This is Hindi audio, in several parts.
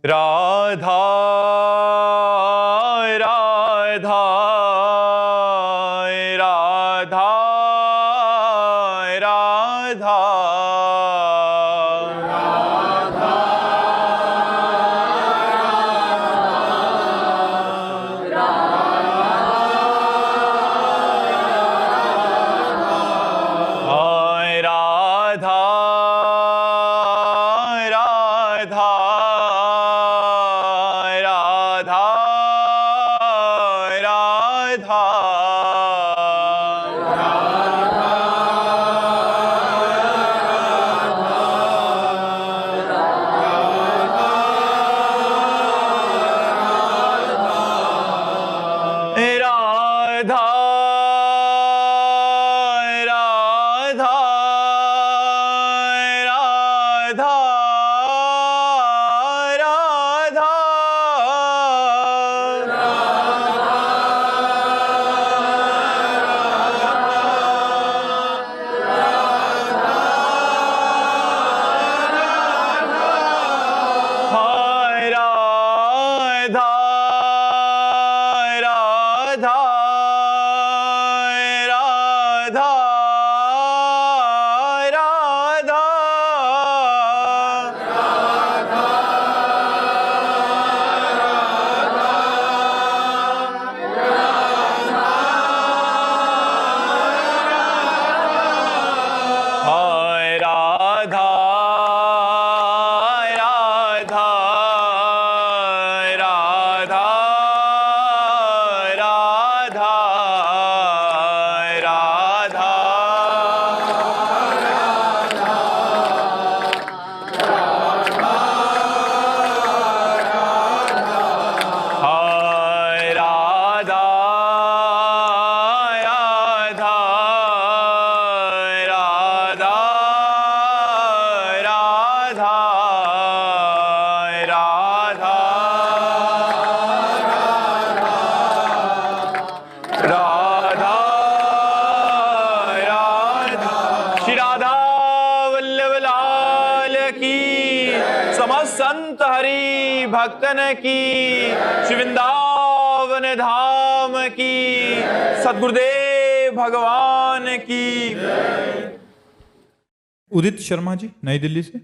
राधा राधा राधा राधा संत हरि भक्तन की, श्री वृंदावन धाम की, सद्गुरुदेव भगवान की। उदित शर्मा जी, नई दिल्ली से।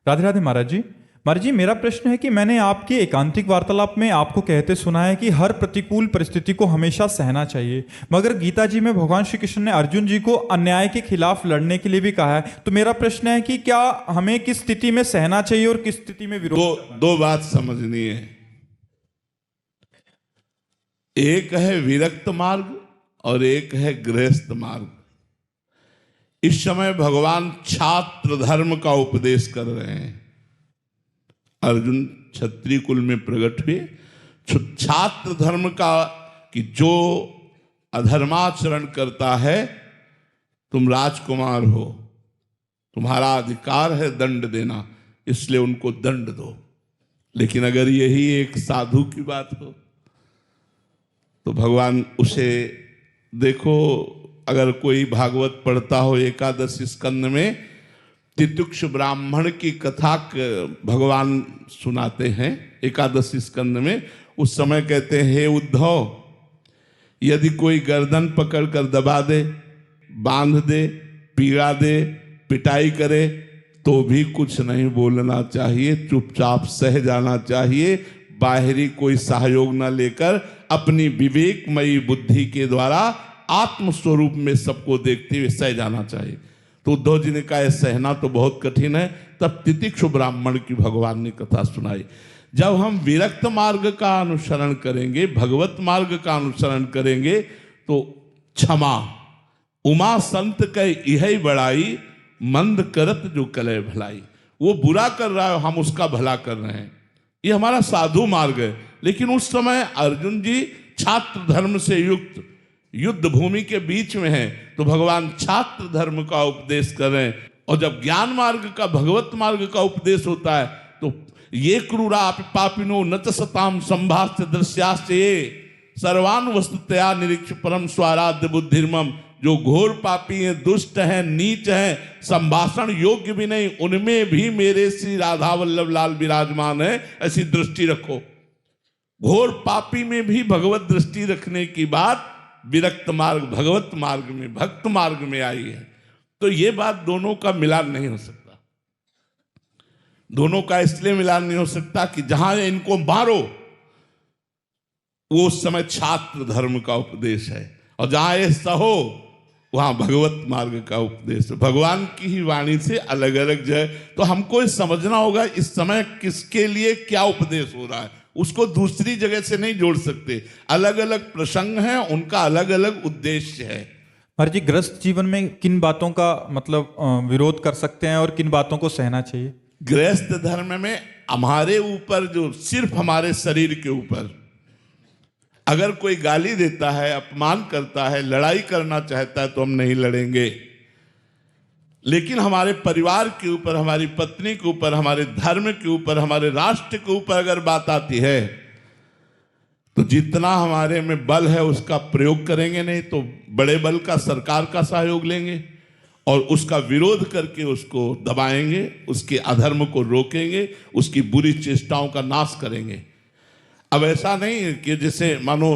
राधे राधे महाराज जी। महाराज जी, मेरा प्रश्न है कि मैंने आपके एकांतिक वार्तालाप में आपको कहते सुना है कि हर प्रतिकूल परिस्थिति को हमेशा सहना चाहिए, मगर गीता जी में भगवान श्री कृष्ण ने अर्जुन जी को अन्याय के खिलाफ लड़ने के लिए भी कहा है। तो मेरा प्रश्न है कि क्या हमें किस स्थिति में सहना चाहिए और किस स्थिति में विरोध? दो बात समझनी है। एक है विरक्त मार्ग और एक है गृहस्थ मार्ग। इस समय भगवान छात्र धर्म का उपदेश कर रहे हैं। अर्जुन क्षत्रिय कुल में प्रकट हुए। छात्र धर्म का कि जो अधर्माचरण करता है, तुम राजकुमार हो, तुम्हारा अधिकार है दंड देना, इसलिए उनको दंड दो। लेकिन अगर यही एक साधु की बात हो तो भगवान उसे देखो, अगर कोई भागवत पढ़ता हो एकादश स्कंद में तितिक्ष ब्राह्मण की कथा भगवान सुनाते हैं एकादश स्कंद में। उस समय कहते हैं, हे उद्धव, यदि कोई गर्दन पकड़ कर दबा दे, बांध दे, पीड़ा दे, पिटाई करे, तो भी कुछ नहीं बोलना चाहिए, चुपचाप सह जाना चाहिए। बाहरी कोई सहयोग न लेकर अपनी विवेकमयी बुद्धि के द्वारा आत्मस्वरूप में सबको देखते हुए सह जाना चाहिए। तो उद्धव जी ने कहा सहना तो बहुत कठिन है। तब तितिक्षु ब्राह्मण की भगवान ने कथा सुनाई। जब हम विरक्त मार्ग का अनुसरण करेंगे, भगवत मार्ग का अनुसरण करेंगे, तो क्षमा उमा संत कह यही बड़ाई, मंद करत जो कले भलाई। वो बुरा कर रहा है, हम उसका भला कर रहे हैं, ये हमारा साधु मार्ग है। लेकिन उस समय अर्जुन जी छात्र धर्म से युक्त युद्ध भूमि के बीच में है, तो भगवान छात्र धर्म का उपदेश कर रहे हैं। और जब ज्ञान मार्ग का, भगवत मार्ग का उपदेश होता है, तो ये क्रूरा पापिनो न च सताम संभाष्य दृश्याश्च ये सर्वान वस्तुतया निरीक्ष परम स्वाराध्य बुद्धिर्मम। जो घोर पापी हैं, दुष्ट हैं, नीच हैं, संभाषण योग्य भी नहीं, उनमें भी मेरे श्री राधा वल्लभ लाल विराजमान है, ऐसी दृष्टि रखो। घोर पापी में भी भगवत दृष्टि रखने की बात विरक्त मार्ग, भगवत मार्ग में, भक्त मार्ग में आई है। तो ये बात दोनों का मिलान नहीं हो सकता। दोनों का इसलिए मिलान नहीं हो सकता कि जहां इनको मारो वो उस समय छात्र धर्म का उपदेश है, और जहां ये सहो वहां भगवत मार्ग का उपदेश है। भगवान की ही वाणी से अलग अलग जय। तो हमको ये समझना होगा इस समय किसके लिए क्या उपदेश हो रहा है, उसको दूसरी जगह से नहीं जोड़ सकते। अलग अलग प्रसंग हैं, उनका अलग अलग उद्देश्य है। महाराज जी, गृहस्थ जीवन में किन बातों का मतलब विरोध कर सकते हैं और किन बातों को सहना चाहिए? गृहस्थ धर्म में हमारे ऊपर, जो सिर्फ हमारे शरीर के ऊपर अगर कोई गाली देता है, अपमान करता है, लड़ाई करना चाहता है तो हम नहीं लड़ेंगे। लेकिन हमारे परिवार के ऊपर, हमारी पत्नी के ऊपर, हमारे धर्म के ऊपर, हमारे राष्ट्र के ऊपर अगर बात आती है तो जितना हमारे में बल है उसका प्रयोग करेंगे, नहीं तो बड़े बल का, सरकार का सहयोग लेंगे और उसका विरोध करके उसको दबाएंगे, उसके अधर्म को रोकेंगे, उसकी बुरी चेष्टाओं का नाश करेंगे। अब ऐसा नहीं कि जैसे मानो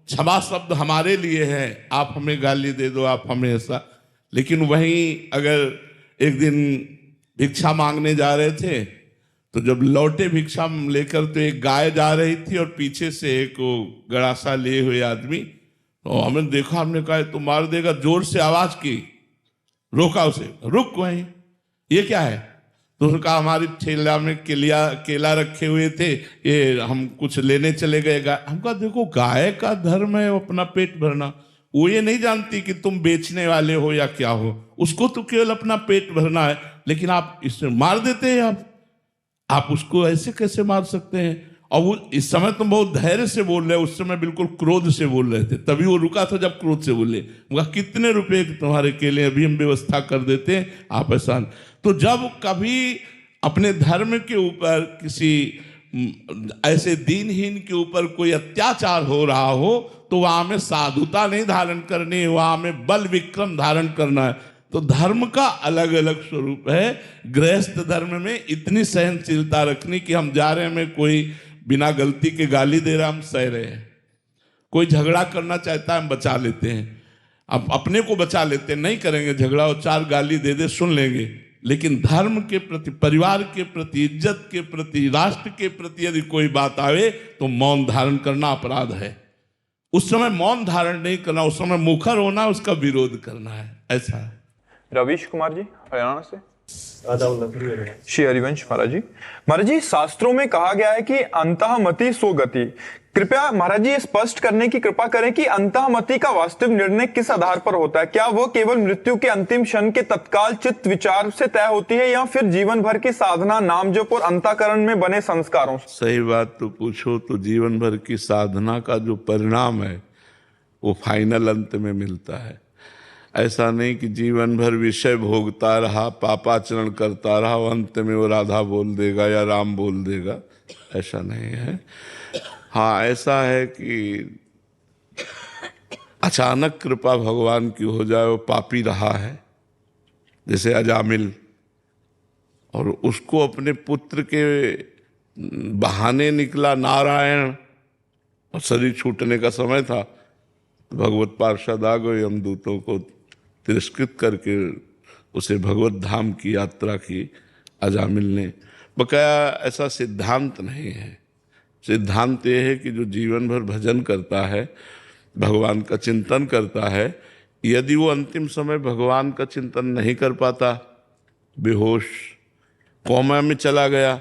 क्षमा शब्द हमारे लिए है, आप हमें गाली दे दो, आप हमें ऐसा। लेकिन वहीं अगर एक दिन भिक्षा मांगने जा रहे थे तो जब लौटे भिक्षा लेकर तो एक गाय जा रही थी और पीछे से एक गड़ासा लिए हुए आदमी, तो हमने देखा, हमने कहा तो मार देगा, जोर से आवाज की, रोका उसे, रुक वहीं, ये क्या है? तो उसने कहा हमारी ठेला में केला रखे हुए थे, ये हम कुछ लेने चले गए। हम कहा देखो गाय का धर्म है अपना पेट भरना, वो ये नहीं जानती कि तुम बेचने वाले हो या क्या हो, उसको तो केवल अपना पेट भरना है। लेकिन आप इससे मार देते हैं, आप उसको ऐसे कैसे मार सकते हैं? और वो इस समय तुम बहुत धैर्य से बोल रहे, उस समय बिल्कुल क्रोध से बोल रहे थे, तभी वो रुका था जब क्रोध से बोले। कितने रुपए तुम्हारे केले, अभी हम व्यवस्था कर देते हैं, आप ऐसा। तो जब कभी अपने धर्म के ऊपर, किसी ऐसे दीनहीन के ऊपर कोई अत्याचार हो रहा हो तो वहां में साधुता नहीं धारण करनी है, वहां में बल विक्रम धारण करना है। तो धर्म का अलग अलग स्वरूप है। गृहस्थ धर्म में इतनी सहनशीलता रखनी कि हम जा रहे हैं, में कोई बिना गलती के गाली दे रहा, हम सह रहे हैं। कोई झगड़ा करना चाहता है, हम बचा लेते हैं, अब अपने को बचा लेते हैं, नहीं करेंगे झगड़ा, और चार गाली दे दे सुन लेंगे। लेकिन धर्म के प्रति, परिवार के प्रति, इज्जत के प्रति, राष्ट्र के प्रति यदि कोई बात आवे तो मौन धारण करना अपराध है। उस समय मौन धारण नहीं करना, उस समय मुखर होना, उसका विरोध करना है, ऐसा है। रवीश कुमार जी हरियाणा से। श्री हरिवंश महाराज जी, शास्त्रों में कहा गया है कि अंतःमति सो गति। कृपया महाराज जी ये स्पष्ट करने की कृपा करें कि अंतःमति का वास्तविक निर्णय किस आधार पर होता है? क्या वह केवल मृत्यु के अंतिम क्षण के तत्काल चित्त विचार से तय होती है, या फिर जीवन भर की साधना, नाम जप और अंतःकरण में बने संस्कारों से? सही बात तो पूछो तो जीवन भर की साधना का जो परिणाम है वो फाइनल अंत में मिलता है। ऐसा नहीं कि जीवन भर विषय भोगता रहा, पापाचरण करता रहा, अंत में वो राधा बोल देगा या राम बोल देगा, ऐसा नहीं है। हाँ, ऐसा है कि अचानक कृपा भगवान की हो जाए, वो पापी रहा है जैसे अजामिल, और उसको अपने पुत्र के बहाने निकला नारायण, और शरीर छूटने का समय था, तो भगवत पार्षद आ गए, यमदूतों को तिरस्कृत करके उसे भगवत धाम की यात्रा की अजामिल ने। बकाया ऐसा सिद्धांत नहीं है। सिद्धांत ये है कि जो जीवन भर भजन करता है, भगवान का चिंतन करता है, यदि वो अंतिम समय भगवान का चिंतन नहीं कर पाता, बेहोश कोमा में चला गया,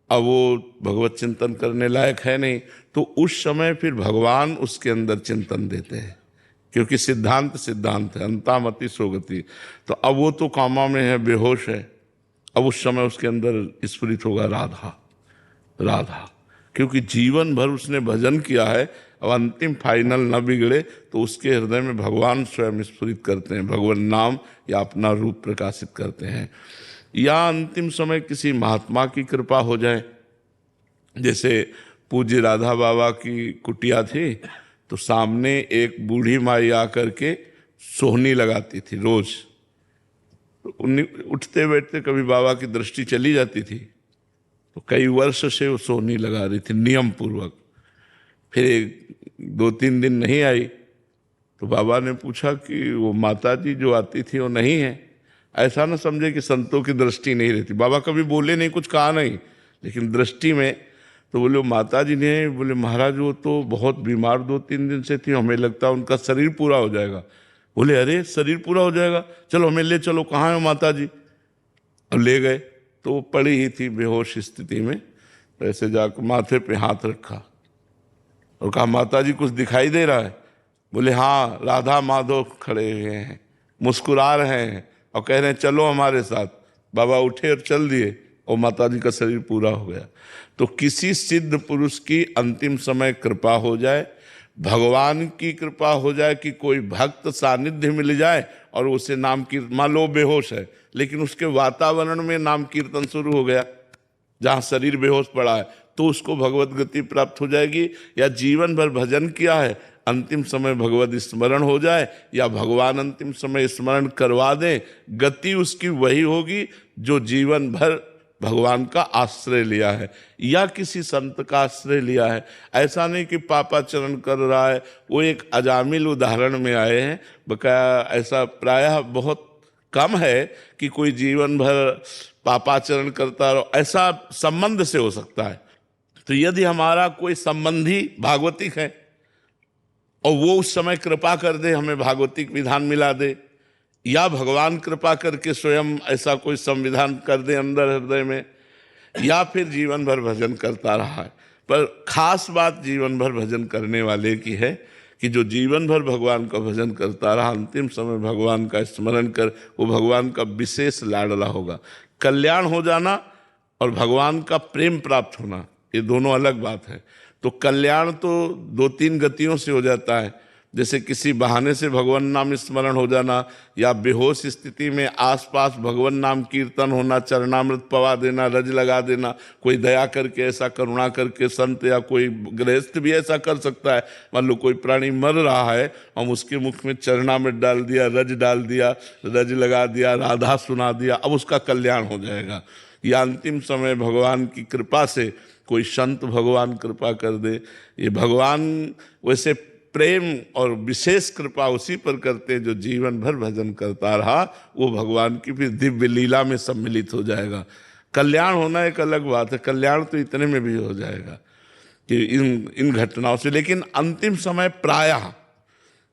अब वो भगवत चिंतन करने लायक है नहीं, तो उस समय फिर भगवान उसके अंदर चिंतन देते हैं, क्योंकि सिद्धांत है, अंतःमति सो गति। तो अब वो तो कामा में है, बेहोश है, अब उस समय उसके अंदर स्फुरित होगा राधा राधा, क्योंकि जीवन भर उसने भजन किया है। अब अंतिम फाइनल न बिगड़े तो उसके हृदय में भगवान स्वयं स्फुरित करते हैं, भगवान नाम या अपना रूप प्रकाशित करते हैं। या अंतिम समय किसी महात्मा की कृपा हो जाए, जैसे पूज्य राधा बाबा की कुटिया थी, तो सामने एक बूढ़ी माई आकर के सोहनी लगाती थी रोज। तो उठते बैठते कभी बाबा की दृष्टि चली जाती थी, तो कई वर्ष से वो सोहनी लगा रही थी नियम पूर्वक। फिर 2-3 दिन नहीं आई तो बाबा ने पूछा कि वो माता जी जो आती थी वो नहीं है। ऐसा ना समझे कि संतों की दृष्टि नहीं रहती, बाबा कभी बोले नहीं, कुछ कहा नहीं, लेकिन दृष्टि में तो बोले वो माता जी ने, बोले महाराज वो तो बहुत बीमार 2-3 दिन से थी, हमें लगता है उनका शरीर पूरा हो जाएगा। बोले अरे शरीर पूरा हो जाएगा, चलो हमें ले चलो, कहाँ है माता जी। अब ले गए तो वो पड़ी ही थी बेहोश स्थिति में। तो ऐसे जाकर माथे पे हाथ रखा और कहा माता जी कुछ दिखाई दे रहा है? बोले हाँ, राधा माधव खड़े हुए हैं, मुस्कुरा रहे हैं और कह रहे हैं चलो हमारे साथ। बाबा उठे और चल दिए और माता जी का शरीर पूरा हो गया। तो किसी सिद्ध पुरुष की अंतिम समय कृपा हो जाए, भगवान की कृपा हो जाए कि कोई भक्त सानिध्य मिल जाए और उसे नाम कीर्तन, मान लो बेहोश है लेकिन उसके वातावरण में नाम कीर्तन शुरू हो गया, जहाँ शरीर बेहोश पड़ा है, तो उसको भगवत गति प्राप्त हो जाएगी। या जीवन भर भजन किया है, अंतिम समय भगवत स्मरण हो जाए या भगवान अंतिम समय स्मरण करवा दें, गति उसकी वही होगी जो जीवन भर भगवान का आश्रय लिया है या किसी संत का आश्रय लिया है। ऐसा नहीं कि पापाचरण कर रहा है। वो एक अजामिल उदाहरण में आए हैं, बकाया ऐसा प्रायः बहुत कम है कि कोई जीवन भर पापाचरण करता रहो, ऐसा संबंध से हो सकता है। तो यदि हमारा कोई संबंधी भागवतिक है और वो उस समय कृपा कर दे, हमें भागवतिक विधान मिला दे, या भगवान कृपा करके स्वयं ऐसा कोई संविधान कर दे अंदर हृदय में, या फिर जीवन भर भजन करता रहा है। पर खास बात जीवन भर भजन करने वाले की है कि जो जीवन भर भगवान का भजन करता रहा, अंतिम समय भगवान का स्मरण कर, वो भगवान का विशेष लाडला होगा। कल्याण हो जाना और भगवान का प्रेम प्राप्त होना, ये दोनों अलग बात है। तो कल्याण तो 2-3 गतियों से हो जाता है, जैसे किसी बहाने से भगवान नाम स्मरण हो जाना, या बेहोश स्थिति में आसपास भगवान नाम कीर्तन होना, चरणामृत पवा देना, रज लगा देना, कोई दया करके ऐसा करुणा करके संत या कोई गृहस्थ भी ऐसा कर सकता है। मान लो कोई प्राणी मर रहा है, हम उसके मुख में चरणामृत डाल दिया, रज डाल दिया, रज लगा दिया, राधा सुना दिया, अब उसका कल्याण हो जाएगा। या अंतिम समय भगवान की कृपा से कोई संत भगवान कृपा कर दे, ये भगवान वैसे प्रेम और विशेष कृपा उसी पर करते जो जीवन भर भजन करता रहा, वो भगवान की फिर दिव्य लीला में सम्मिलित हो जाएगा। कल्याण होना एक अलग बात है, कल्याण तो इतने में भी हो जाएगा कि इन घटनाओं से। लेकिन अंतिम समय प्रायः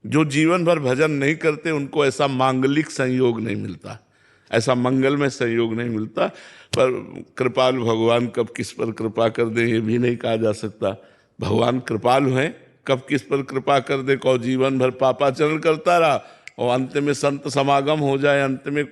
जो जीवन भर भजन नहीं करते उनको ऐसा मांगलिक संयोग नहीं मिलता, ऐसा मंगलमय संयोग नहीं मिलता। पर कृपालु भगवान कब किस पर कृपा कर दे ये भी नहीं कहा जा सकता। भगवान कृपालु हैं, कब किस पर कृपा कर दे, कौ जीवन भर पापाचरण करता रहा और अंत में संत समागम हो जाए, अंत में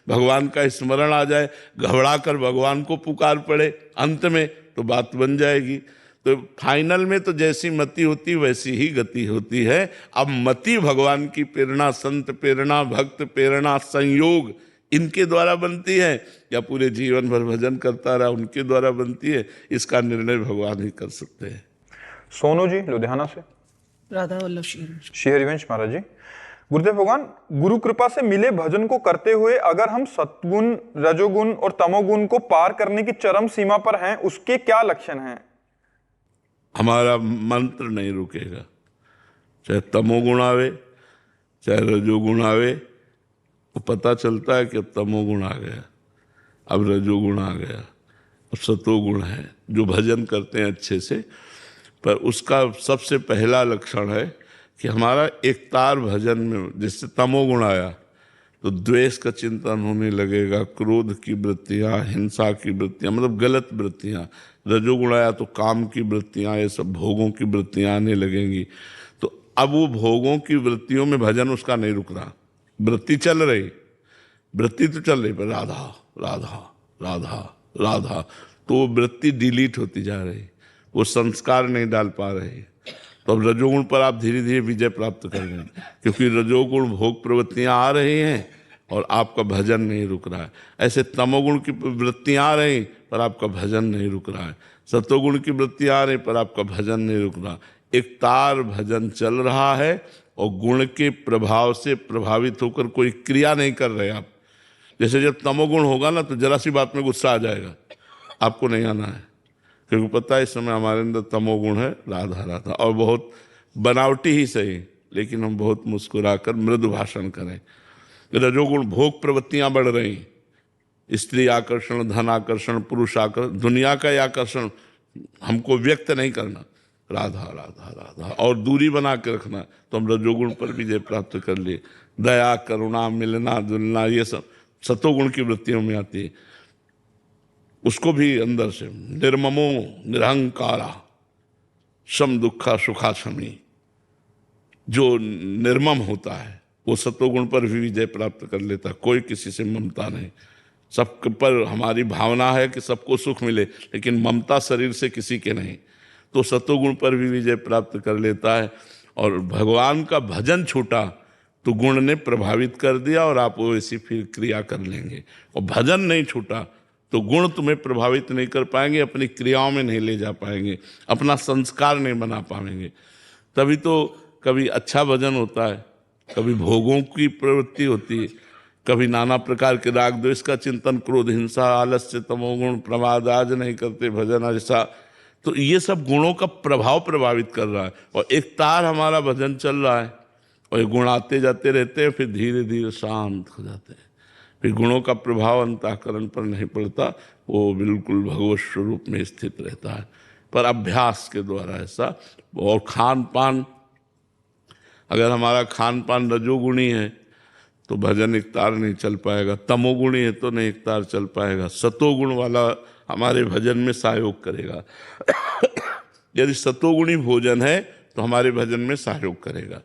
भगवान का स्मरण आ जाए, घबरा कर भगवान को पुकार पड़े अंत में, तो बात बन जाएगी। तो फाइनल में तो जैसी मति होती वैसी ही गति होती है। अब मति भगवान की प्रेरणा, संत प्रेरणा, भक्त प्रेरणा, संयोग इनके द्वारा बनती है या पूरे जीवन भर भजन करता रहा उनके द्वारा बनती है, इसका निर्णय भगवान ही कर सकते हैं। सोनू जी लुधियाना से। राधा वल्लभ श्री हरिवंश महाराज जी। गुरुदेव भगवान, गुरु कृपा से मिले भजन को करते हुए अगर हम सत्गुण, रजोगुण और तमोगुण को पार करने की चरम सीमा पर हैं, उसके क्या लक्षण हैं? हमारा मंत्र नहीं रुकेगा, चाहे तमोगुण आवे चाहे रजोगुण आवे, वो पता चलता है कि अब तमोगुण आ गया, अब रजोगुण आ गया, अब सतोगुण है जो भजन करते हैं अच्छे से। पर उसका सबसे पहला लक्षण है कि हमारा एकतार भजन में, जिससे तमोगुण आया तो द्वेष का चिंतन होने लगेगा, क्रोध की वृत्तियाँ, हिंसा की वृत्तियाँ, मतलब गलत वृत्तियाँ। रजोगुण आया तो काम की वृत्तियाँ, ये सब भोगों की वृत्तियाँ आने लगेंगी। तो अब वो भोगों की वृत्तियों में भजन उसका नहीं रुक रहा, वृत्ति चल रही, वृत्ति तो चल रही, पर राधा राधा राधा राधा, तो वो वृत्ति डिलीट होती जा रही, वो संस्कार नहीं डाल पा रहे। तो अब रजोगुण पर आप धीरे धीरे विजय प्राप्त करेंगे, क्योंकि रजोगुण भोग प्रवृत्तियां आ रही हैं और आपका भजन नहीं रुक रहा है। ऐसे तमोगुण की वृत्तियां आ रही पर आपका भजन नहीं रुक रहा है, सतोगुण की वृत्तियां आ रही पर आपका भजन नहीं रुक रहा। एक तार भजन चल रहा है और गुण के प्रभाव से प्रभावित होकर कोई क्रिया नहीं कर रहे आप। जैसे जब तमोगुण होगा ना तो जरा सी बात में गुस्सा आ जाएगा, आपको नहीं आना है, क्योंकि पता है इस समय हमारे अंदर तमोगुण है, राधा राधा, और बहुत बनावटी ही सही, लेकिन हम बहुत मुस्कुराकर मृदु भाषण करें। रजोगुण भोग प्रवृत्तियां बढ़ रही, स्त्री आकर्षण, धन आकर्षण, पुरुष आकर्षण, दुनिया का आकर्षण, हमको व्यक्त नहीं करना, राधा राधा राधा, और दूरी बना के रखना, तो हम रजोगुण पर विजय प्राप्त कर लिए। दया, करुणा, मिलना जुलना, ये सब सतोगुण की वृत्तियों में आती है। उसको भी अंदर से निर्ममो निरहंकारा सम दुखा सुखा समी, जो निर्मम होता है वो सतोगुण पर भी विजय प्राप्त कर लेता। कोई किसी से ममता नहीं, सब पर हमारी भावना है कि सबको सुख मिले, लेकिन ममता शरीर से किसी के नहीं, तो सतोगुण पर भी विजय प्राप्त कर लेता है। और भगवान का भजन छूटा तो गुण ने प्रभावित कर दिया और आप वैसी फिर क्रिया कर लेंगे। और भजन नहीं छूटा तो गुण तुम्हें प्रभावित नहीं कर पाएंगे, अपनी क्रियाओं में नहीं ले जा पाएंगे, अपना संस्कार नहीं बना पाएंगे। तभी तो कभी अच्छा भजन होता है, कभी भोगों की प्रवृत्ति होती है, कभी नाना प्रकार के राग द्वेष का चिंतन, क्रोध, हिंसा, आलस्य, तमोगुण, प्रमाद, आज नहीं करते भजन ऐसा। तो ये सब गुणों का प्रभाव प्रभावित कर रहा है। और एक तार हमारा भजन चल रहा है और ये गुण आते जाते रहते हैं, फिर धीरे धीरे शांत हो जाते हैं, फिर गुणों का प्रभाव अंतःकरण पर नहीं पड़ता, वो बिल्कुल भगवत स्वरूप में स्थित रहता है। पर अभ्यास के द्वारा ऐसा। और खान पान, अगर हमारा खान पान रजोगुणी है तो भजन एक तार नहीं चल पाएगा, तमोगुणी है तो नहीं एक तार चल पाएगा, सतोगुण वाला हमारे भजन में सहयोग करेगा। यदि सतोगुणी भोजन है तो हमारे भजन में सहयोग करेगा,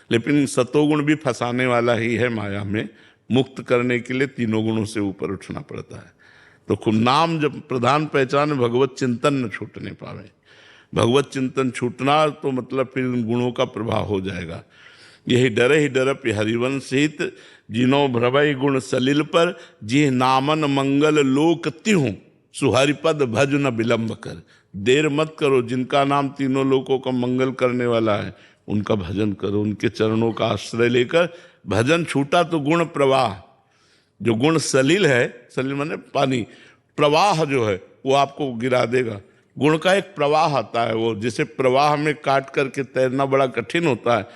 लेकिन सतोगुण भी फंसाने वाला ही है माया में। मुक्त करने के लिए तीनों गुणों से ऊपर उठना पड़ता है। तो खूब नाम जब प्रधान पहचान, भगवत चिंतन न छूटने पावे। भगवत चिंतन छूटना तो मतलब फिर उन गुणों का प्रभाव हो जाएगा। यही डर ही डरप हरिवंश हित, जिनो भ्रवै गुण सलिल पर, जी नामन मंगल लोक त्यों, सुहरिपद भज न विलंब कर। देर मत करो, जिनका नाम तीनों लोकों का मंगल करने वाला है उनका भजन करो, उनके चरणों का आश्रय लेकर। भजन छूटा तो गुण प्रवाह, जो गुण सलिल है, सलिल माने पानी, प्रवाह जो है वो आपको गिरा देगा। गुण का एक प्रवाह आता है, वो जिसे प्रवाह में काट करके तैरना बड़ा कठिन होता है।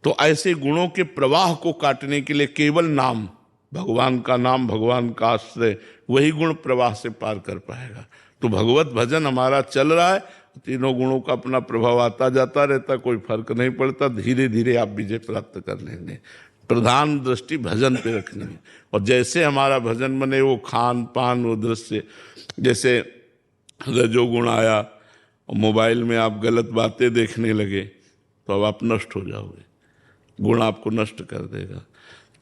तो ऐसे गुणों के प्रवाह को काटने के लिए केवल नाम, भगवान का नाम, भगवान का आश्रय, वही गुण प्रवाह से पार कर पाएगा। तो भगवत भजन हमारा चल रहा है, तीनों गुणों का अपना प्रभाव आता जाता रहता, कोई फर्क नहीं पड़ता, धीरे धीरे आप विजय प्राप्त कर लेंगे। प्रधान दृष्टि भजन पे रखनी है। और जैसे हमारा भजन बने, वो खान पान, वो दृश्य, जैसे रजोगुण आया और मोबाइल में आप गलत बातें देखने लगे तो अब आप नष्ट हो जाओगे, गुण आपको नष्ट कर देगा।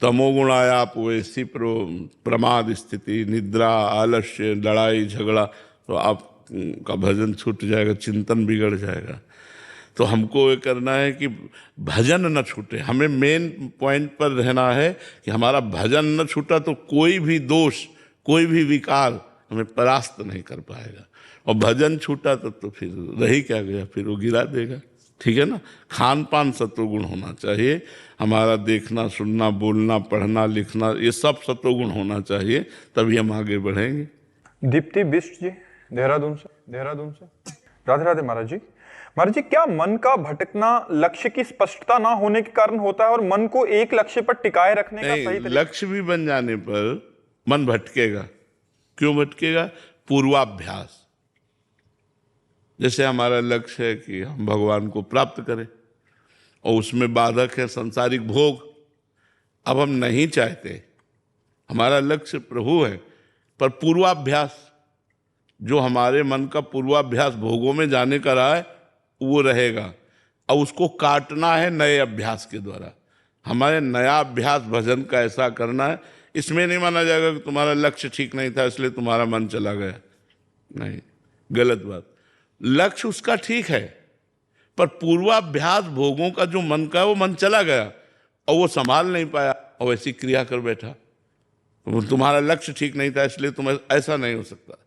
तमोगुण आया, आप वैसी प्रमाद स्थिति, निद्रा, आलस्य, लड़ाई झगड़ा, तो आपका भजन छूट जाएगा, चिंतन बिगड़ जाएगा। तो हमको ये करना है कि भजन न छूटे, हमें मेन पॉइंट पर रहना है कि हमारा भजन न छूटा तो कोई भी दोष, कोई भी विकार हमें परास्त नहीं कर पाएगा। और भजन छूटा तो फिर रही क्या गया, फिर वो गिरा देगा। ठीक है ना। खान पान सतोगुण होना चाहिए, हमारा देखना, सुनना, बोलना, पढ़ना, लिखना, ये सब सतोगुण होना चाहिए, तभी हम आगे बढ़ेंगे। दीप्ति बिष्ट जी देहरादून से। राधे राधे महाराज जी। महाराज जी, क्या मन का भटकना लक्ष्य की स्पष्टता ना होने के कारण होता है और मन को एक लक्ष्य पर टिकाए रखने का सही तरीका? लक्ष्य भी बन जाने पर मन भटकेगा। क्यों भटकेगा? पूर्वाभ्यास। जैसे हमारा लक्ष्य है कि हम भगवान को प्राप्त करें और उसमें बाधक है संसारिक भोग। अब हम नहीं चाहते, हमारा लक्ष्य प्रभु है, पर पूर्वाभ्यास, जो हमारे मन का पूर्वाभ्यास भोगों में जाने का रहा है वो रहेगा। अब उसको काटना है नए अभ्यास के द्वारा। हमारे नया अभ्यास भजन का ऐसा करना है, इसमें नहीं माना जाएगा कि तुम्हारा लक्ष्य ठीक नहीं था इसलिए तुम्हारा मन चला गया। नहीं, गलत बात। लक्ष्य उसका ठीक है, पर पूर्वाभ्यास भोगों का जो मन का है वो मन चला गया और वो संभाल नहीं पाया और वैसी क्रिया कर बैठा। तुम्हारा लक्ष्य ठीक नहीं था इसलिए तुम्हें, ऐसा नहीं हो सकता।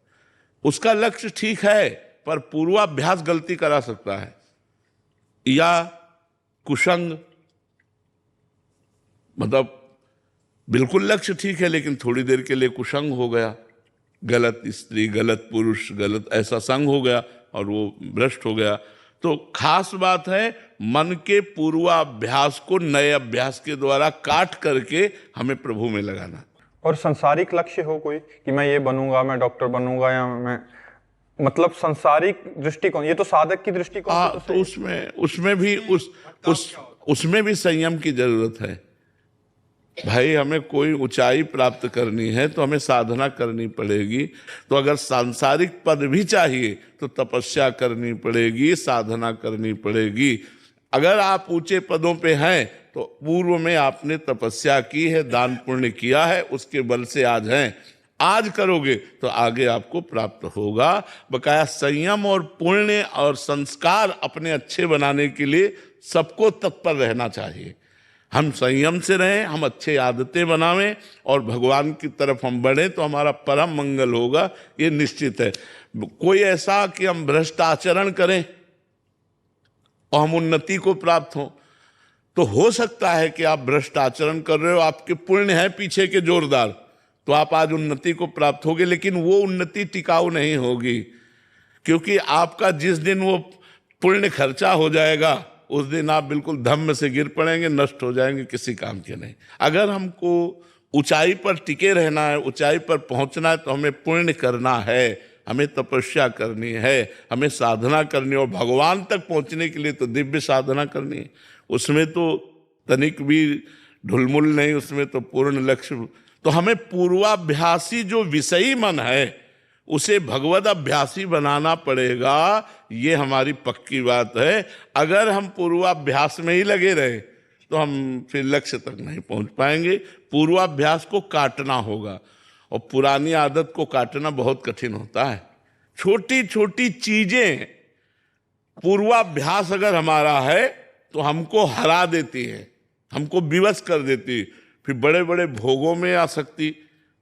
उसका लक्ष्य ठीक है पर पूर्वाभ्यास गलती करा सकता है, या कुसंग मतलब बिल्कुल लक्ष्य ठीक है, लेकिन थोड़ी देर के लिए कुसंग हो गया, गलत स्त्री, गलत पुरुष, गलत ऐसा संग हो गया और वो भ्रष्ट हो गया। तो खास बात है मन के पूर्वाभ्यास को नए अभ्यास के द्वारा काट करके हमें प्रभु में लगाना। और सांसारिक लक्ष्य हो कोई कि मैं ये बनूंगा, मैं डॉक्टर बनूंगा, या मैं मतलब सांसारिक दृष्टिकोण, ये तो साधक की दृष्टिकोण तो उसमें भी संयम की जरूरत है भाई। हमें कोई ऊंचाई प्राप्त करनी है तो हमें साधना करनी पड़ेगी। तो अगर सांसारिक पद भी चाहिए तो तपस्या करनी पड़ेगी, साधना करनी पड़ेगी। अगर आप ऊंचे पदों पे हैं तो पूर्व में आपने तपस्या की है, दान पुण्य किया है, उसके बल से आज हैं। आज करोगे तो आगे आपको प्राप्त होगा। बकाया संयम और पुण्य और संस्कार अपने अच्छे बनाने के लिए सबको तत्पर रहना चाहिए। हम संयम से रहें, हम अच्छे आदतें बनावें और भगवान की तरफ हम बढ़ें तो हमारा परम मंगल होगा, ये निश्चित है। कोई ऐसा कि हम भ्रष्ट आचरण करें और हम उन्नति को प्राप्त हों, तो हो सकता है कि आप भ्रष्ट आचरण कर रहे हो, आपके पुण्य है पीछे के जोरदार, तो आप आज उन्नति को प्राप्त होगे, लेकिन वो उन्नति टिकाऊ नहीं होगी, क्योंकि आपका जिस दिन वो पुण्य खर्चा हो जाएगा उस दिन आप बिल्कुल धम्म से गिर पड़ेंगे, नष्ट हो जाएंगे, किसी काम के नहीं। अगर हमको ऊंचाई पर टिके रहना है, ऊंचाई पर पहुंचना है, तो हमें पुण्य करना है, हमें तपस्या करनी है, हमें साधना करनी है। और भगवान तक पहुंचने के लिए तो दिव्य साधना करनी है, उसमें तो तनिक भी ढुलमुल नहीं, उसमें तो पूर्ण लक्ष्य। तो हमें पूर्वाभ्यासी जो विषयी मन है उसे भगवद अभ्यासी बनाना पड़ेगा, ये हमारी पक्की बात है। अगर हम पूर्वाभ्यास में ही लगे रहे तो हम फिर लक्ष्य तक नहीं पहुंच पाएंगे। पूर्वाभ्यास को काटना होगा, और पुरानी आदत को काटना बहुत कठिन होता है। छोटी छोटी चीजें पूर्वाभ्यास अगर हमारा है तो हमको हरा देती है, हमको विवश कर देती, फिर बड़े बड़े भोगों में आसक्ति।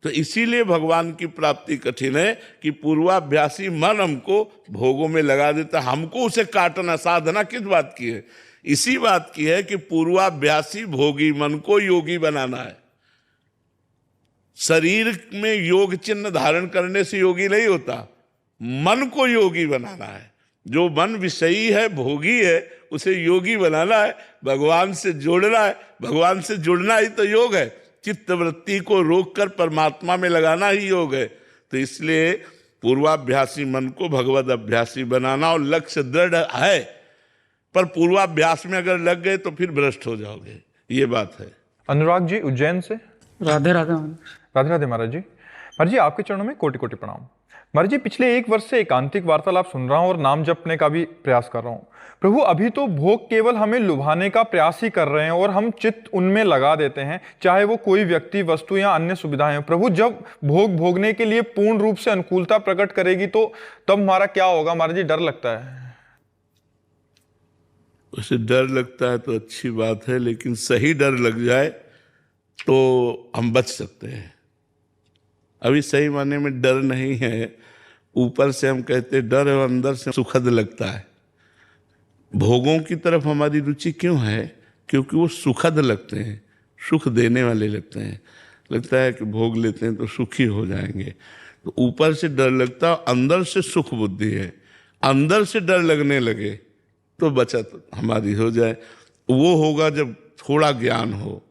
तो इसीलिए भगवान की प्राप्ति कठिन है कि पूर्वाभ्यासी मन हमको भोगों में लगा देता, हमको उसे काटना। साधना किस बात की है? इसी बात की है कि पूर्वाभ्यासी भोगी मन को योगी बनाना है। शरीर में योग चिन्ह धारण करने से योगी नहीं होता, मन को योगी बनाना है। जो मन विषयी है, भोगी है, उसे योगी बनाना है, भगवान से जोड़ना है। भगवान से जुड़ना ही तो योग है। चित्त वृत्ति को रोककर परमात्मा में लगाना ही योग है। तो इसलिए पूर्वाभ्यासी मन को भगवद अभ्यासी बनाना, और लक्ष्य दृढ़ है, पर पूर्वाभ्यास में अगर लग गए तो फिर भ्रष्ट हो जाओगे, ये बात है। अनुराग जी उज्जैन से। राधे राधे। राधे राधे महाराज जी। महाराज जी आपके चरणों में कोटि कोटि प्रणाम। महाराज जी पिछले 1 वर्ष से एकांतिक वार्तालाप सुन रहा हूं और नाम जपने का भी प्रयास कर रहा हूं। प्रभु अभी तो भोग केवल हमें लुभाने का प्रयास ही कर रहे हैं और हम चित्त उनमें लगा देते हैं, चाहे वो कोई व्यक्ति, वस्तु या अन्य सुविधाएं हो। प्रभु जब भोग भोगने के लिए पूर्ण रूप से अनुकूलता प्रकट करेगी तो तब हमारा क्या होगा? महाराज जी डर लगता है। उसे डर लगता है तो अच्छी बात है, लेकिन सही डर लग जाए तो हम बच सकते हैं। अभी सही माने में डर नहीं है, ऊपर से हम कहते डर है और अंदर से सुखद लगता है। भोगों की तरफ हमारी रुचि क्यों है? क्योंकि वो सुखद लगते हैं, सुख देने वाले लगते हैं। लगता है कि भोग लेते हैं तो सुखी हो जाएंगे, तो ऊपर से डर लगता है, अंदर से सुख बुद्धि है। अंदर से डर लगने लगे तो बचत हमारी हो जाए। वो होगा जब थोड़ा ज्ञान हो,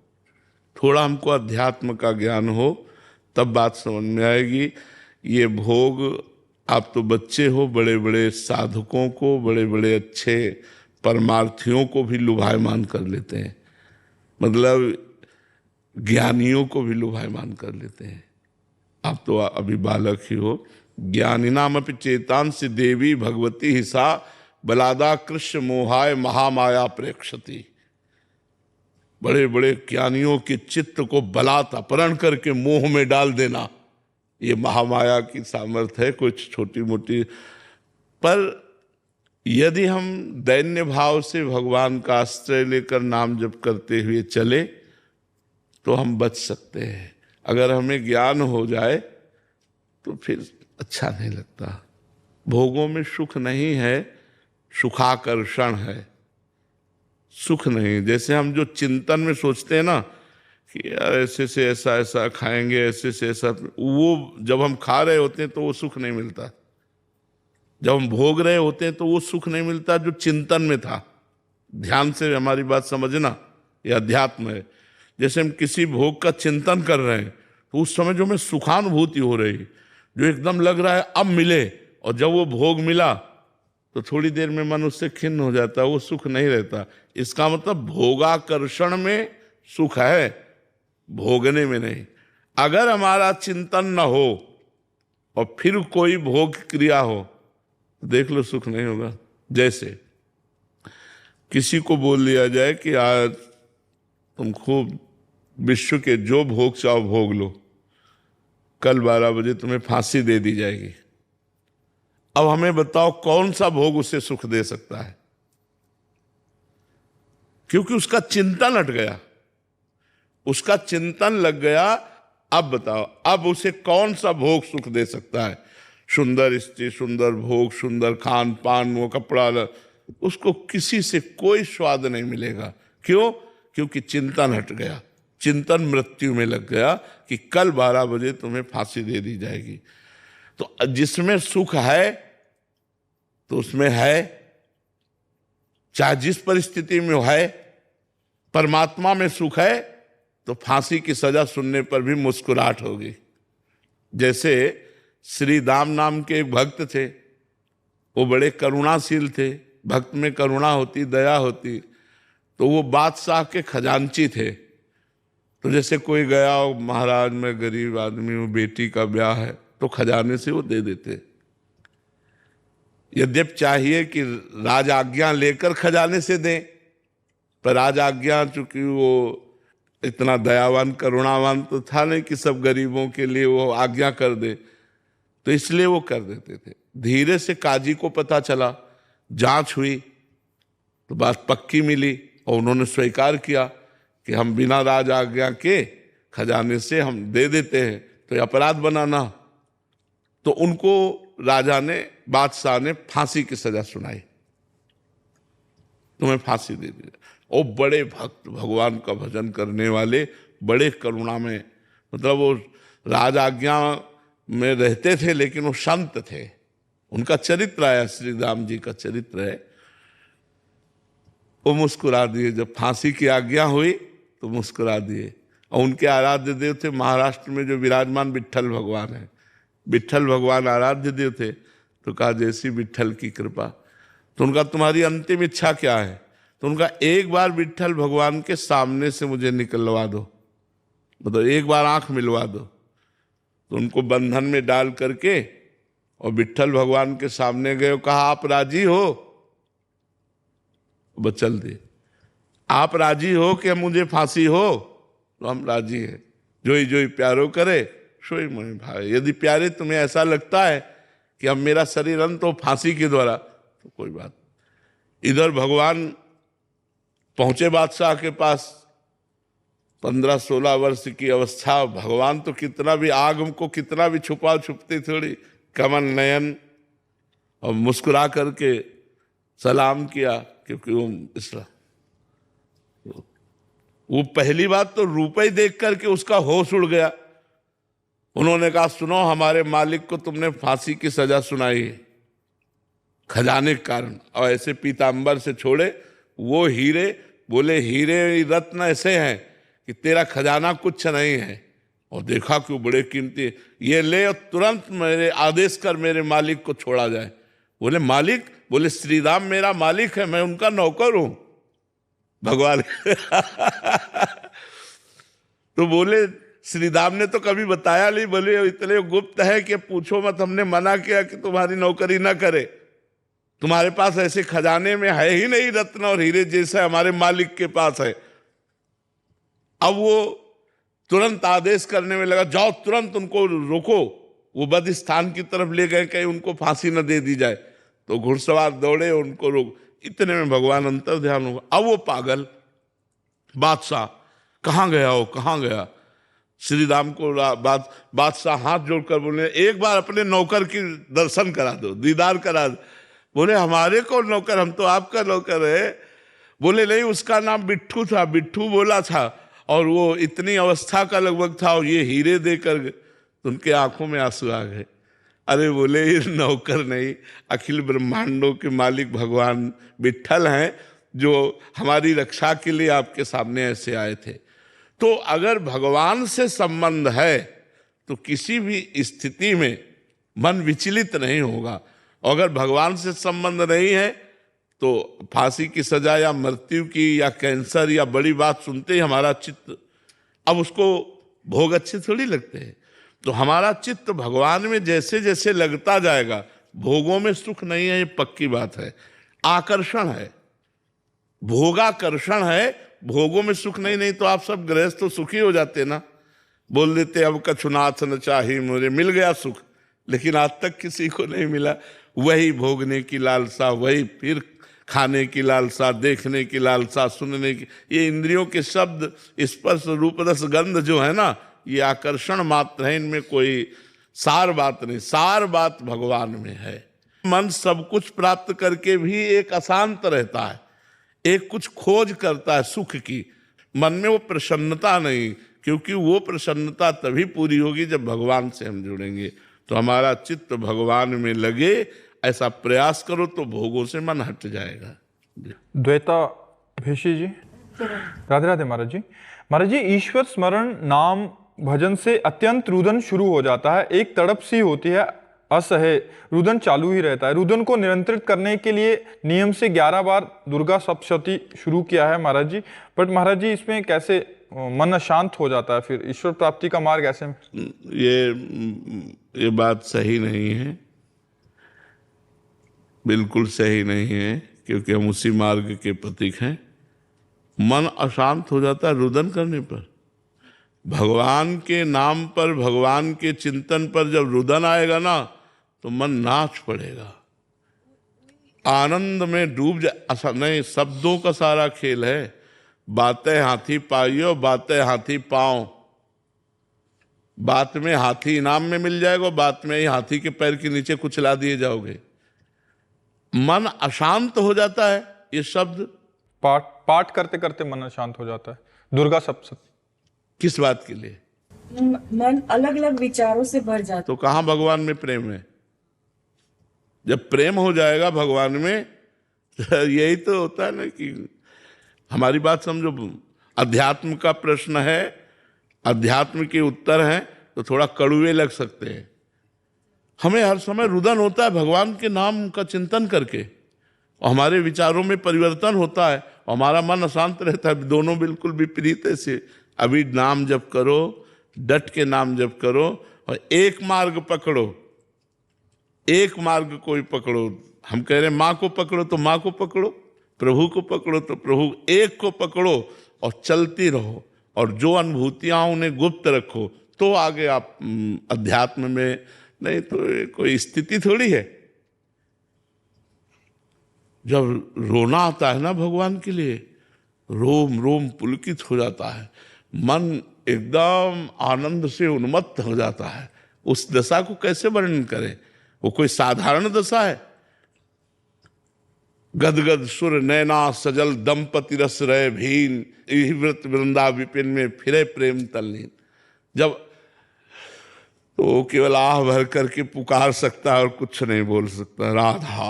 थोड़ा हमको अध्यात्म का ज्ञान हो, तब बात समझ में आएगी। ये भोग, आप तो बच्चे हो, बड़े बड़े साधकों को, बड़े बड़े अच्छे परमार्थियों को भी लुभायमान कर लेते हैं, मतलब ज्ञानियों को भी लुभायमान कर लेते हैं। आप तो अभी बालक ही हो। ज्ञानिनाम अपि चेतांसि देवी भगवती ही सा बलादा कृष्ण मोहाय महामाया प्रेक्षति। बड़े बड़े ज्ञानियों के चित्त को बलात् अपहरण करके मोह में डाल देना, ये महामाया की सामर्थ्य है। कुछ छोटी मोटी, पर यदि हम दैन्य भाव से भगवान का आश्रय लेकर नाम जप करते हुए चले तो हम बच सकते हैं। अगर हमें ज्ञान हो जाए तो फिर अच्छा नहीं लगता। भोगों में सुख नहीं है, सुखाकर्षण है, सुख नहीं। जैसे हम जो चिंतन में सोचते हैं ना कि यार ऐसे से ऐसा ऐसा खाएंगे, ऐसे से ऐसा, वो जब हम खा रहे होते हैं तो वो सुख नहीं मिलता, जब हम भोग रहे होते हैं तो वो सुख नहीं मिलता जो चिंतन में था। ध्यान से हमारी बात समझना, यह अध्यात्म है। जैसे हम किसी भोग का चिंतन कर रहे हैं तो उस समय जो हमें सुखानुभूति हो रही, जो एकदम लग रहा है अब मिले, और जब वो भोग मिला तो थोड़ी देर में मन उससे खिन्न हो जाता है, वो सुख नहीं रहता। इसका मतलब भोगाकर्षण में सुख है, भोगने में नहीं। अगर हमारा चिंतन न हो और फिर कोई भोग क्रिया हो, देख लो सुख नहीं होगा। जैसे किसी को बोल दिया जाए कि आज तुम खूब विश्व के जो भोग चाहो भोग लो, कल 12 बजे तुम्हें फांसी दे दी जाएगी। अब हमें बताओ कौन सा भोग उसे सुख दे सकता है? क्योंकि उसका चिंतन हट गया, उसका चिंतन लग गया। अब बताओ, अब उसे कौन सा भोग सुख दे सकता है? सुंदर स्त्री, सुंदर भोग, सुंदर खान पान, वो कपड़ा, उसको किसी से कोई स्वाद नहीं मिलेगा। क्यों? क्योंकि चिंतन हट गया, चिंतन मृत्यु में लग गया कि कल 12 बजे तुम्हें फांसी दे दी जाएगी। तो जिसमें सुख है तो उसमें है, चाहे जिस परिस्थिति में है। परमात्मा में सुख है तो फांसी की सजा सुनने पर भी मुस्कुराहट होगी। जैसे श्री दाम नाम के एक भक्त थे, वो बड़े करुणाशील थे, भक्त में करुणा होती, दया होती। तो वो बादशाह के खजांची थे। तो जैसे कोई गया हो, महाराज मैं गरीब आदमी हूँ, बेटी का ब्याह है, तो खजाने से वो दे देते। यद्यप चाहिए कि राज आज्ञा लेकर खजाने से दें, पर राज आज्ञा चूंकि वो इतना दयावान करुणावान तो था नहीं कि सब गरीबों के लिए वो आज्ञा कर दे, तो इसलिए वो कर देते थे। धीरे से काजी को पता चला, जांच हुई तो बात पक्की मिली और उन्होंने स्वीकार किया कि हम बिना राज आज्ञा के खजाने से हम दे देते हैं, तो ये अपराध बनाना। तो उनको राजा ने, बादशाह ने फांसी की सजा सुनाई, तुम्हें फांसी दे दी। और बड़े भक्त, भगवान का भजन करने वाले, बड़े करुणा में, मतलब वो राज आज्ञा में रहते थे लेकिन वो संत थे। उनका चरित्र आया, श्री राम जी का चरित्र है। वो मुस्कुरा दिए, जब फांसी की आज्ञा हुई तो मुस्कुरा दिए। और उनके आराध्य देव थे महाराष्ट्र में जो विराजमान विट्ठल भगवान है, विट्ठल भगवान आराध्य देव थे। तो कहा जैसी विट्ठल की कृपा। तो उनका तुम्हारी अंतिम इच्छा क्या है? तो उनका एक बार विट्ठल भगवान के सामने से मुझे निकलवा दो, मतलब एक बार आंख मिलवा दो। तो उनको बंधन में डाल करके और विट्ठल भगवान के सामने गए, कहा आप राजी हो? बचल दे, आप राजी हो कि मुझे फांसी हो? तो हम राजी हैं। जोई जोई प्यारो करे सोई मोहि भाए। यदि प्यारे तुम्हें ऐसा लगता है कि अब मेरा शरीर अंत हो फांसी के द्वारा, तो कोई बात। इधर भगवान पहुंचे बादशाह के पास, 15-16 वर्ष की अवस्था। भगवान तो कितना भी, आग को कितना भी छुपा, छुपती थोड़ी, कमल नयन, और मुस्कुरा करके सलाम किया, क्योंकि वो इसलिए वो पहली बात तो रुपए देख करके उसका होश उड़ गया। उन्होंने कहा सुनो, हमारे मालिक को तुमने फांसी की सजा सुनाई है खजाने के कारण, और ऐसे पीतांबर से छोड़े वो हीरे। बोले हीरे रत्न ऐसे हैं कि तेरा खजाना कुछ नहीं है। और देखा कि वो बड़े कीमती, ये ले और तुरंत मेरे आदेश कर मेरे मालिक को छोड़ा जाए। बोले मालिक? बोले श्री राम मेरा मालिक है, मैं उनका नौकर हूं भगवान। तो बोले श्री राम ने तो कभी बताया नहीं, बोले इतने गुप्त है कि पूछो मत, हमने मना किया कि तुम्हारी नौकरी ना करे। तुम्हारे पास ऐसे खजाने में है ही नहीं रत्न और हीरे जैसे हमारे मालिक के पास है। अब वो तुरंत आदेश करने में लगा, जाओ तुरंत उनको रोको। वो बद स्थान की तरफ ले गए, कहीं उनको फांसी न दे दी जाए। तो घुड़सवार दौड़े, उनको रोक। इतने में भगवान अंतर ध्यान होगा। अब वो पागल बादशाह कहाँ गया हो, कहाँ गया? श्री राम को बादशाह हाथ जोड़कर बोले, एक बार अपने नौकर की दर्शन करा दो, दीदार करा दो। बोले हमारे को नौकर? हम तो आपका नौकर है। बोले नहीं, उसका नाम बिट्ठू था। बिट्ठू बोला था और वो इतनी अवस्था का लगभग था और ये हीरे देकर तो उनके आंखों में आंसू आ गए। अरे बोले ये नौकर नहीं, अखिल ब्रह्मांडों के मालिक भगवान विट्ठल हैं जो हमारी रक्षा के लिए आपके सामने ऐसे आए थे। तो अगर भगवान से संबंध है तो किसी भी स्थिति में मन विचलित नहीं होगा। अगर भगवान से संबंध नहीं है तो फांसी की सजा या मृत्यु की या कैंसर या बड़ी बात सुनते ही हमारा चित्त, अब उसको भोग अच्छे थोड़ी लगते हैं, तो हमारा चित्त भगवान में जैसे जैसे लगता जाएगा, भोगों में सुख नहीं है, ये पक्की बात है, आकर्षण है, भोगाकर्षण है, भोगों में सुख नहीं तो आप सब गृहस्थ तो सुखी हो जाते ना, बोल देते अब कछुनाथ न चाही मुझे, मिल गया सुख, लेकिन आज तक किसी को नहीं मिला। वही भोगने की लालसा, वही फिर खाने की लालसा, देखने की लालसा, सुनने की, ये इंद्रियों के शब्द स्पर्श रूप रस गंध जो है ना, ये आकर्षण मात्र है, इनमें कोई सार बात नहीं। सार बात भगवान में है। मन सब कुछ प्राप्त करके भी एक अशांत रहता है, एक कुछ खोज करता है सुख की, मन में वो प्रसन्नता नहीं, क्योंकि वो प्रसन्नता तभी पूरी होगी जब भगवान से हम जुड़ेंगे। तो हमारा चित्त भगवान में लगे, ऐसा प्रयास करो तो भोगों से मन हट जाएगा। द्वैता भेषी जी, राधे राधे महाराज जी। महाराज जी, ईश्वर स्मरण नाम भजन से अत्यंत रुदन शुरू हो जाता है, एक तड़प सी होती है, असह्य रुदन चालू ही रहता है। रुदन को नियंत्रित करने के लिए नियम से 11 बार दुर्गा सप्तशती शुरू किया है महाराज जी, बट महाराज जी इसमें कैसे मन अशांत हो जाता है, फिर ईश्वर प्राप्ति का मार्ग ऐसे में? ये बात सही नहीं है, बिल्कुल सही नहीं है, क्योंकि हम उसी मार्ग के प्रतीक हैं। मन अशांत हो जाता है रुदन करने पर। भगवान के नाम पर, भगवान के चिंतन पर जब रुदन आएगा ना तो मन नाच पड़ेगा, आनंद में डूब जाए। नहीं, शब्दों का सारा खेल है, बातें हाथी पाइयो, बातें हाथी पाओ। बात में हाथी इनाम में मिल जाएगा, बात में ही हाथी के पैर के नीचे कुचला दिए जाओगे। मन अशांत हो जाता है, ये शब्द पाठ करते करते मन अशांत हो जाता है। दुर्गा सप्तशती किस बात के लिए? मन अलग अलग विचारों से भर जाता। तो कहाँ भगवान में प्रेम है? जब प्रेम हो जाएगा भगवान में, तो यही तो होता है ना कि हमारी बात समझो। अध्यात्म का प्रश्न है, अध्यात्म के उत्तर हैं तो थोड़ा कड़ुए लग सकते हैं। हमें हर समय रुदन होता है भगवान के नाम का चिंतन करके, और हमारे विचारों में परिवर्तन होता है और हमारा मन अशांत रहता है। दोनों बिल्कुल विपरीत से। अभी नाम जप करो, डट के नाम जप करो, और एक मार्ग पकड़ो, एक मार्ग कोई पकड़ो। हम कह रहे हैं माँ को पकड़ो तो माँ को पकड़ो, प्रभु को पकड़ो तो प्रभु, एक को पकड़ो और चलती रहो, और जो अनुभूतियां उन्हें गुप्त रखो, तो आगे आप अध्यात्म में। नहीं तो कोई स्थिति थोड़ी है। जब रोना आता है ना भगवान के लिए, रोम रोम पुलकित हो जाता है, मन एकदम आनंद से उन्मत्त हो जाता है। उस दशा को कैसे वर्णन करें? वो कोई साधारण दशा है? गदगद सुर नैना सजल दंपति रस रहे भीन, व्रत वृंदा विपिन में फिरे प्रेम तल्लीन। जब तो केवल आह भर करके पुकार सकता है और कुछ नहीं बोल सकता। राधा,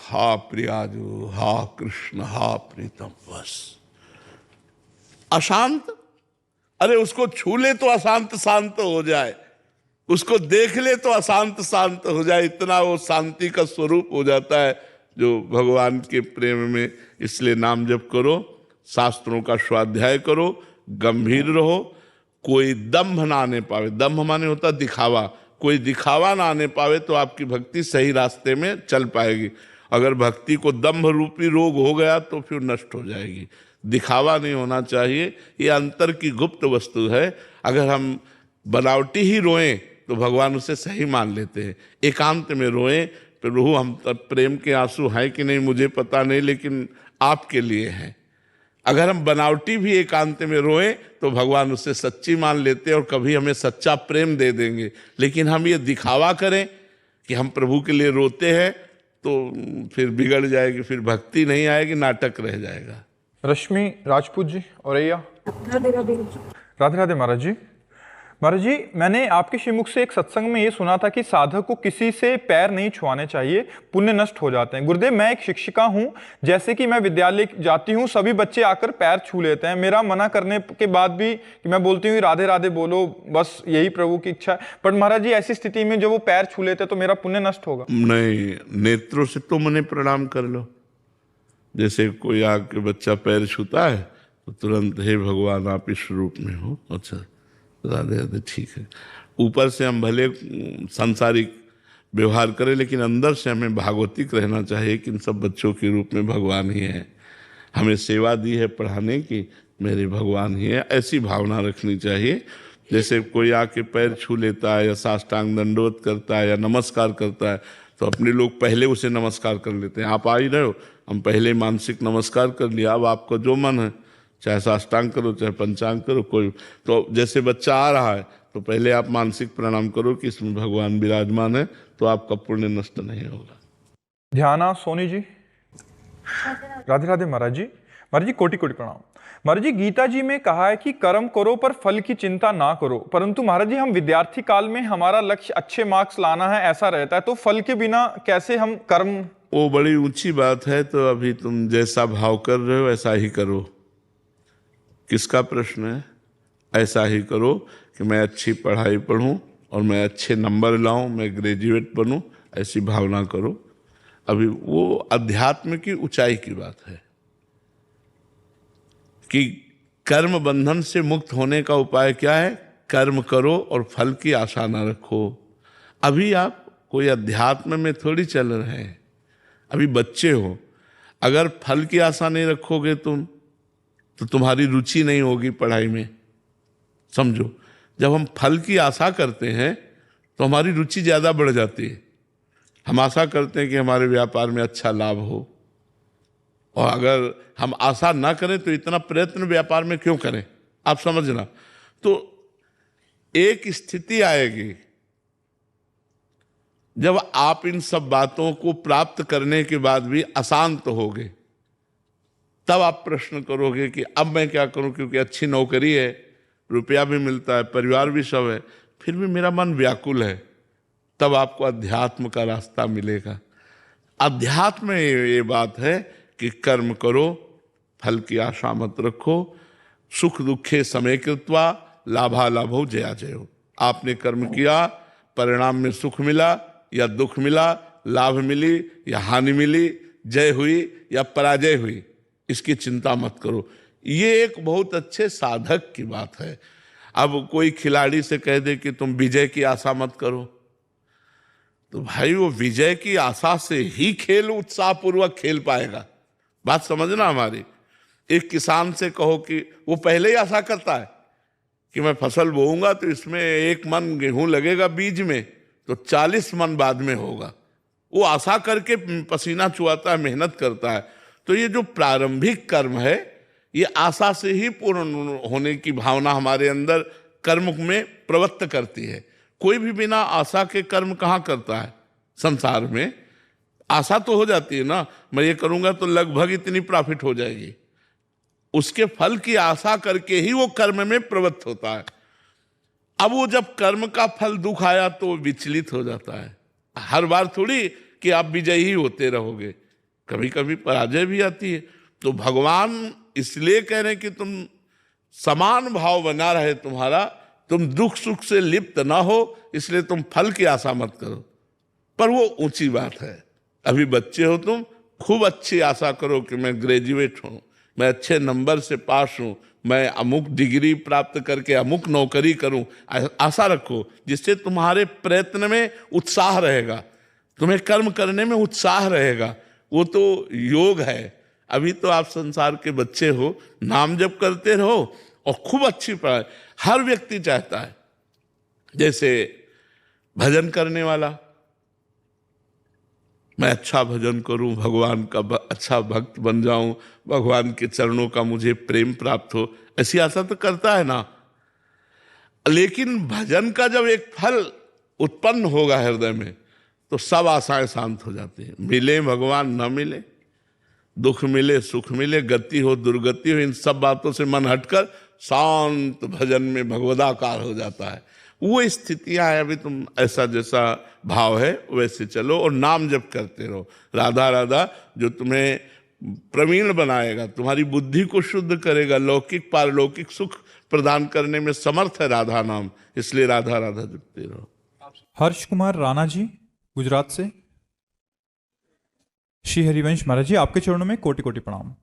हा प्रियाजू, हा कृष्ण, हा प्रीतम, बस अशांत। अरे उसको छू ले तो अशांत शांत हो जाए, उसको देख ले तो अशांत शांत हो जाए, इतना वो शांति का स्वरूप हो जाता है जो भगवान के प्रेम में। इसलिए नाम जप करो, शास्त्रों का स्वाध्याय करो, गंभीर रहो, कोई दंभ ना आने पावे। दंभ माने होता दिखावा, कोई दिखावा ना आने पावे तो आपकी भक्ति सही रास्ते में चल पाएगी। अगर भक्ति को दंभ रूपी रोग हो गया तो फिर नष्ट हो जाएगी। दिखावा नहीं होना चाहिए, ये अंतर की गुप्त वस्तु है। अगर हम बनावटी ही रोएं तो भगवान उसे सही मान लेते हैं। एकांत में रोएं, प्रभु हम तब प्रेम के आंसू हैं कि नहीं मुझे पता नहीं, लेकिन आपके लिए हैं। अगर हम बनावटी भी एकांत में रोएं तो भगवान उसे सच्ची मान लेते हैं और कभी हमें सच्चा प्रेम दे देंगे। लेकिन हम ये दिखावा करें कि हम प्रभु के लिए रोते हैं तो फिर बिगड़ जाएगी, फिर भक्ति नहीं आएगी, नाटक रह जाएगा। रश्मि राजपूत जी, औरैया। राधे राधे। राधे राधे महाराज जी। महाराज जी, मैंने आपके श्रीमुख से एक सत्संग में ये सुना था कि साधक को किसी से पैर नहीं छुआने चाहिए, पुण्य नष्ट हो जाते हैं। गुरुदेव, मैं एक शिक्षिका हूँ, जैसे कि मैं विद्यालय जाती हूँ, सभी बच्चे आकर पैर छू लेते हैं। मेरा मना करने के बाद भी कि मैं बोलती हूँ राधे राधे बोलो, बस यही प्रभु की इच्छा है, पर महाराज जी ऐसी स्थिति में जब वो पैर छू लेते तो मेरा पुण्य नष्ट होगा? नहीं, नेत्रों से तुम उन्हें प्रणाम कर लो। जैसे कोई आके बच्चा पैर छूता है तो तुरंत हे भगवान आप इस रूप में हो, अच्छा राधे राधे, ठीक है। ऊपर से हम भले सांसारिक व्यवहार करें, लेकिन अंदर से हमें भागवतिक रहना चाहिए कि इन सब बच्चों के रूप में भगवान ही है, हमें सेवा दी है पढ़ाने की, मेरे भगवान ही है, ऐसी भावना रखनी चाहिए। जैसे कोई आके पैर छू लेता है या साष्टांग दंडवत करता है या नमस्कार करता है, तो अपने लोग पहले उसे नमस्कार कर लेते हैं। आप आ ही रहे हो, हम पहले मानसिक नमस्कार कर लिया, अब आपका जो मन है, चाहे साष्टांग करो चाहे पंचांग करो, कोई तो जैसे बच्चा आ रहा है तो पहले आप मानसिक प्रणाम करो कि इसमें भगवान विराजमान है, तो आपका पुण्य नष्ट नहीं होगा। ध्याना सोनी जी। राधे राधे महाराज जी। महाराज जी कोटि कोटि प्रणाम। महाराज जी, गीता जी में कहा है कि कर्म करो पर फल की चिंता ना करो, परंतु महाराज जी हम विद्यार्थी काल में हमारा लक्ष्य अच्छे मार्क्स लाना है ऐसा रहता है, तो फल के बिना कैसे हम कर्म? वो बड़ी ऊंची बात है। तो अभी तुम जैसा भाव कर रहे हो ऐसा ही करो। किसका प्रश्न है? ऐसा ही करो कि मैं अच्छी पढ़ाई पढ़ूं और मैं अच्छे नंबर लाऊं, मैं ग्रेजुएट बनूं, ऐसी भावना करो। अभी वो अध्यात्म की ऊंचाई की बात है कि कर्म बंधन से मुक्त होने का उपाय क्या है? कर्म करो और फल की आशा न रखो। अभी आप कोई अध्यात्म में थोड़ी चल रहे हैं, अभी बच्चे हो। अगर फल की आशा नहीं रखोगे तुम, तो तुम्हारी रुचि नहीं होगी पढ़ाई में। समझो, जब हम फल की आशा करते हैं तो हमारी रुचि ज़्यादा बढ़ जाती है। हम आशा करते हैं कि हमारे व्यापार में अच्छा लाभ हो, और अगर हम आशा ना करें तो इतना प्रयत्न व्यापार में क्यों करें? आप समझना। तो एक स्थिति आएगी जब आप इन सब बातों को प्राप्त करने के बाद भी अशांत होगे, तब आप प्रश्न करोगे कि अब मैं क्या करूं, क्योंकि अच्छी नौकरी है, रुपया भी मिलता है, परिवार भी सब है, फिर भी मेरा मन व्याकुल है। तब आपको अध्यात्म का रास्ता मिलेगा। अध्यात्म में ये बात है कि कर्म करो, फल की आशा मत रखो। सुख दुखे समय कृत्वा लाभालाभो जया जयो। आपने कर्म किया, परिणाम में सुख मिला या दुख मिला, लाभ मिली या हानि मिली, जय हुई या पराजय हुई, इसकी चिंता मत करो। ये एक बहुत अच्छे साधक की बात है। अब कोई खिलाड़ी से कह दे कि तुम विजय की आशा मत करो, तो भाई वो विजय की आशा से ही खेल उत्साहपूर्वक खेल पाएगा। बात समझना हमारी। एक किसान से कहो कि वो पहले ही आशा करता है कि मैं फसल बोऊंगा तो इसमें 1 मन गेहूं लगेगा बीज में, तो 40 मन बाद में होगा। वो आशा करके पसीना चुआता है, मेहनत करता है। तो ये जो प्रारंभिक कर्म है, ये आशा से ही पूर्ण होने की भावना हमारे अंदर कर्म में प्रवृत्त करती है। कोई भी बिना आशा के कर्म कहाँ करता है? संसार में आशा तो हो जाती है ना, मैं ये करूंगा तो लगभग इतनी प्रॉफिट हो जाएगी, उसके फल की आशा करके ही वो कर्म में प्रवृत्त होता है। अब वो जब कर्म का फल दुख आया तो विचलित हो जाता है। हर बार थोड़ी कि आप विजयी ही होते रहोगे, कभी कभी पराजय भी आती है। तो भगवान इसलिए कह रहे हैं कि तुम समान भाव बना रहे तुम्हारा, तुम दुख सुख से लिप्त ना हो, इसलिए तुम फल की आशा मत करो। पर वो ऊंची बात है। अभी बच्चे हो तुम, खूब अच्छी आशा करो कि मैं ग्रेजुएट हूं, मैं अच्छे नंबर से पास हूं, मैं अमुक डिग्री प्राप्त करके अमुक नौकरी करूं। आशा रखो, जिससे तुम्हारे प्रयत्न में उत्साह रहेगा, तुम्हें कर्म करने में उत्साह रहेगा। वो तो योग है। अभी तो आप संसार के बच्चे हो, नाम जप करते रहो और खूब अच्छी पढ़ाई। हर व्यक्ति चाहता है, जैसे भजन करने वाला, मैं अच्छा भजन करूं, भगवान का अच्छा भक्त बन जाऊं, भगवान के चरणों का मुझे प्रेम प्राप्त हो, ऐसी आशा तो करता है ना। लेकिन भजन का जब एक फल उत्पन्न होगा हृदय में, तो सब आशाएं शांत हो जाती हैं। मिले भगवान न मिले, दुख मिले सुख मिले, गति हो दुर्गति हो, इन सब बातों से मन हटकर शांत भजन में भगवदाकार हो जाता है। वो स्थितियां हैं। अभी तुम ऐसा जैसा भाव है वैसे चलो और नाम जप करते रहो। राधा राधा जो तुम्हें प्रवीण बनाएगा, तुम्हारी बुद्धि को शुद्ध करेगा, लौकिक पारलौकिक सुख प्रदान करने में समर्थ है राधा नाम, इसलिए राधा राधा जपते रहो। हर्ष कुमार राणा जी गुजरात से। श्री हरिवंश महाराज जी, आपके चरणों में कोटि कोटि प्रणाम।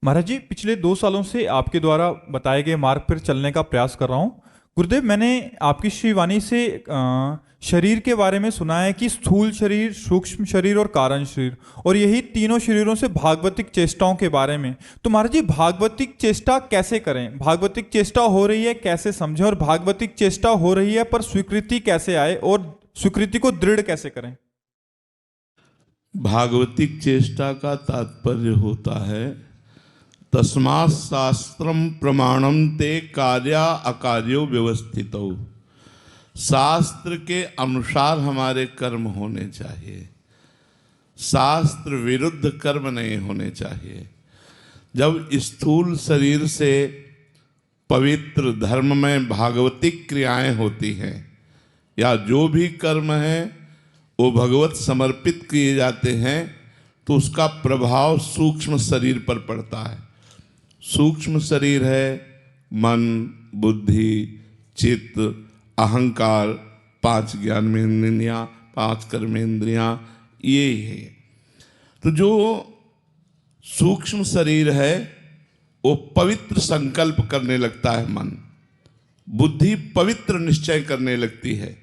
महाराज जी, पिछले 2 सालों से आपके द्वारा बताए गए मार्ग पर चलने का प्रयास कर रहा हूं। गुरुदेव, मैंने आपकी श्री वाणी से शरीर के बारे में सुना है कि स्थूल शरीर, सूक्ष्म शरीर और कारण शरीर, और यही तीनों शरीरों से भागवतिक चेष्टाओं के बारे में। तो महाराज जी, भागवतिक चेष्टा कैसे करें? भागवतिक चेष्टा हो रही है कैसे समझें? और भागवतिक चेष्टा हो रही है पर स्वीकृति कैसे आए और स्वीकृति को दृढ़ कैसे करें? भागवतिक चेष्टा का तात्पर्य होता है तस्मात् शास्त्रम प्रमाणम ते कार्या अकार्यो व्यवस्थितौ। शास्त्र के अनुसार हमारे कर्म होने चाहिए, शास्त्र विरुद्ध कर्म नहीं होने चाहिए। जब स्थूल शरीर से पवित्र धर्म में भागवतिक क्रियाएं होती हैं या जो भी कर्म है वो भगवत समर्पित किए जाते हैं, तो उसका प्रभाव सूक्ष्म शरीर पर पड़ता है। सूक्ष्म शरीर है मन, बुद्धि, चित्त, अहंकार, 5 ज्ञानेंद्रियां, 5 कर्मेंद्रियां, ये ही है। तो जो सूक्ष्म शरीर है वो पवित्र संकल्प करने लगता है मन, बुद्धि पवित्र निश्चय करने लगती है,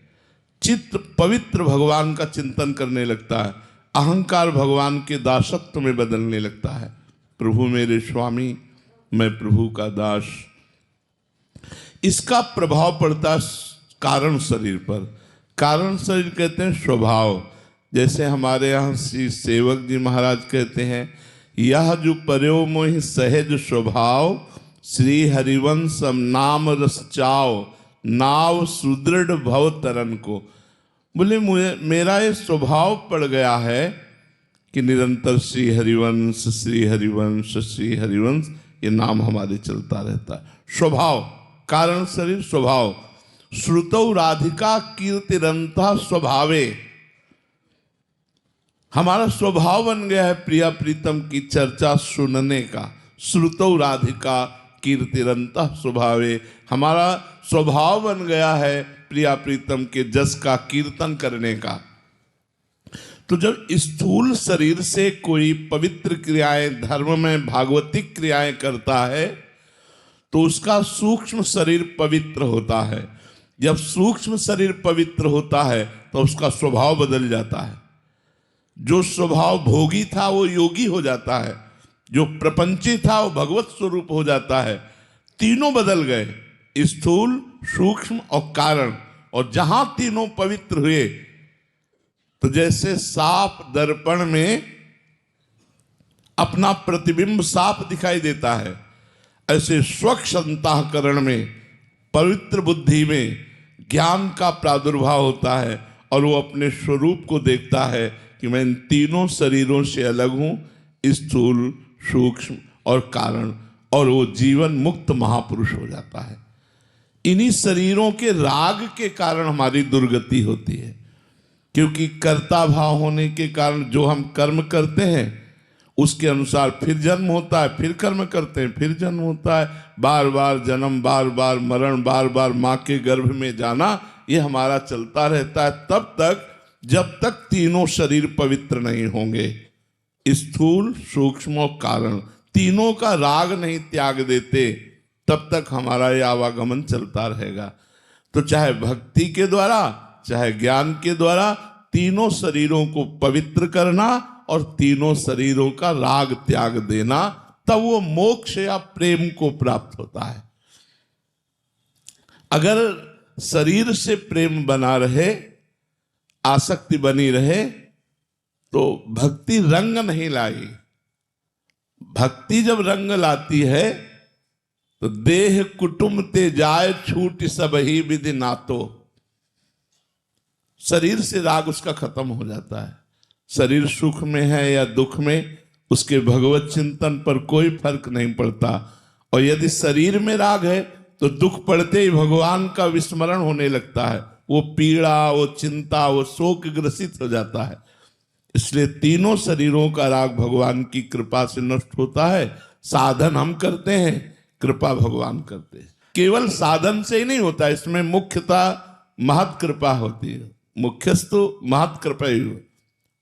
चित्त पवित्र भगवान का चिंतन करने लगता है, अहंकार भगवान के दासत्व में बदलने लगता है। प्रभु मेरे स्वामी, मैं प्रभु का दास। इसका प्रभाव पड़ता है कारण शरीर पर। कारण शरीर कहते हैं स्वभाव। जैसे हमारे यहाँ श्री सेवक जी महाराज कहते हैं, यह जो पर्यो मोहि सहज स्वभाव, श्री हरिवंश नाम रस चाव, नाव सुदृढ़ भव तरन को। बोले मेरा ये स्वभाव पड़ गया है कि निरंतर श्री हरिवंश, श्री हरिवंश, श्री हरिवंश ये नाम हमारे चलता रहता है। स्वभाव, कारण शरीर स्वभाव। श्रुतौ राधिका कीर्तिरंता स्वभावे, हमारा स्वभाव बन गया है प्रिया प्रीतम की चर्चा सुनने का। श्रुतौ राधिका कीर्तिरंता स्वभावे, हमारा स्वभाव बन गया है प्रिया प्रीतम के जस का कीर्तन करने का। तो जब स्थूल शरीर से कोई पवित्र क्रियाएं, धर्म में भागवतिक क्रियाएं करता है, तो उसका सूक्ष्म शरीर पवित्र होता है। जब सूक्ष्म शरीर पवित्र होता है तो उसका स्वभाव बदल जाता है। जो स्वभाव भोगी था वो योगी हो जाता है, जो प्रपंची था वो भगवत स्वरूप हो जाता है। तीनों बदल गए, स्थूल, सूक्ष्म और कारण। और जहां तीनों पवित्र हुए, तो जैसे साफ दर्पण में अपना प्रतिबिंब साफ दिखाई देता है, ऐसे स्वच्छ अंतःकरण में, पवित्र बुद्धि में ज्ञान का प्रादुर्भाव होता है और वो अपने स्वरूप को देखता है कि मैं इन तीनों शरीरों से अलग हूं, स्थूल, सूक्ष्म और कारण, और वो जीवन मुक्त महापुरुष हो जाता है। इन्हीं शरीरों के राग के कारण हमारी दुर्गति होती है, क्योंकि कर्ता भाव होने के कारण जो हम कर्म करते हैं उसके अनुसार फिर जन्म होता है, फिर कर्म करते हैं, फिर जन्म होता है, बार बार जन्म, बार बार मरण, बार बार माँ के गर्भ में जाना, ये हमारा चलता रहता है तब तक जब तक तीनों शरीर पवित्र नहीं होंगे। स्थूल, सूक्ष्म और कारण तीनों का राग नहीं त्याग देते, तब तक हमारा ये आवागमन चलता रहेगा। तो चाहे भक्ति के द्वारा, चाहे ज्ञान के द्वारा, तीनों शरीरों को पवित्र करना और तीनों शरीरों का राग त्याग देना, तब वो मोक्ष या प्रेम को प्राप्त होता है। अगर शरीर से प्रेम बना रहे, आसक्ति बनी रहे, तो भक्ति रंग नहीं लाई। भक्ति जब रंग लाती है तो देह कुटुंब ते जाए छूट सब ही विधि नातो। शरीर से राग उसका खत्म हो जाता है। शरीर सुख में है या दुख में, उसके भगवत चिंतन पर कोई फर्क नहीं पड़ता। और यदि शरीर में राग है तो दुख पड़ते ही भगवान का विस्मरण होने लगता है, वो पीड़ा, वो चिंता, वो शोक ग्रसित हो जाता है। इसलिए तीनों शरीरों का राग भगवान की कृपा से नष्ट होता है। साधन हम करते हैं, कृपा भगवान करते हैं। केवल साधन से ही नहीं होता, इसमें मुख्यतः महत कृपा होती है। मुख्यस्तु महत कृपा ही हो,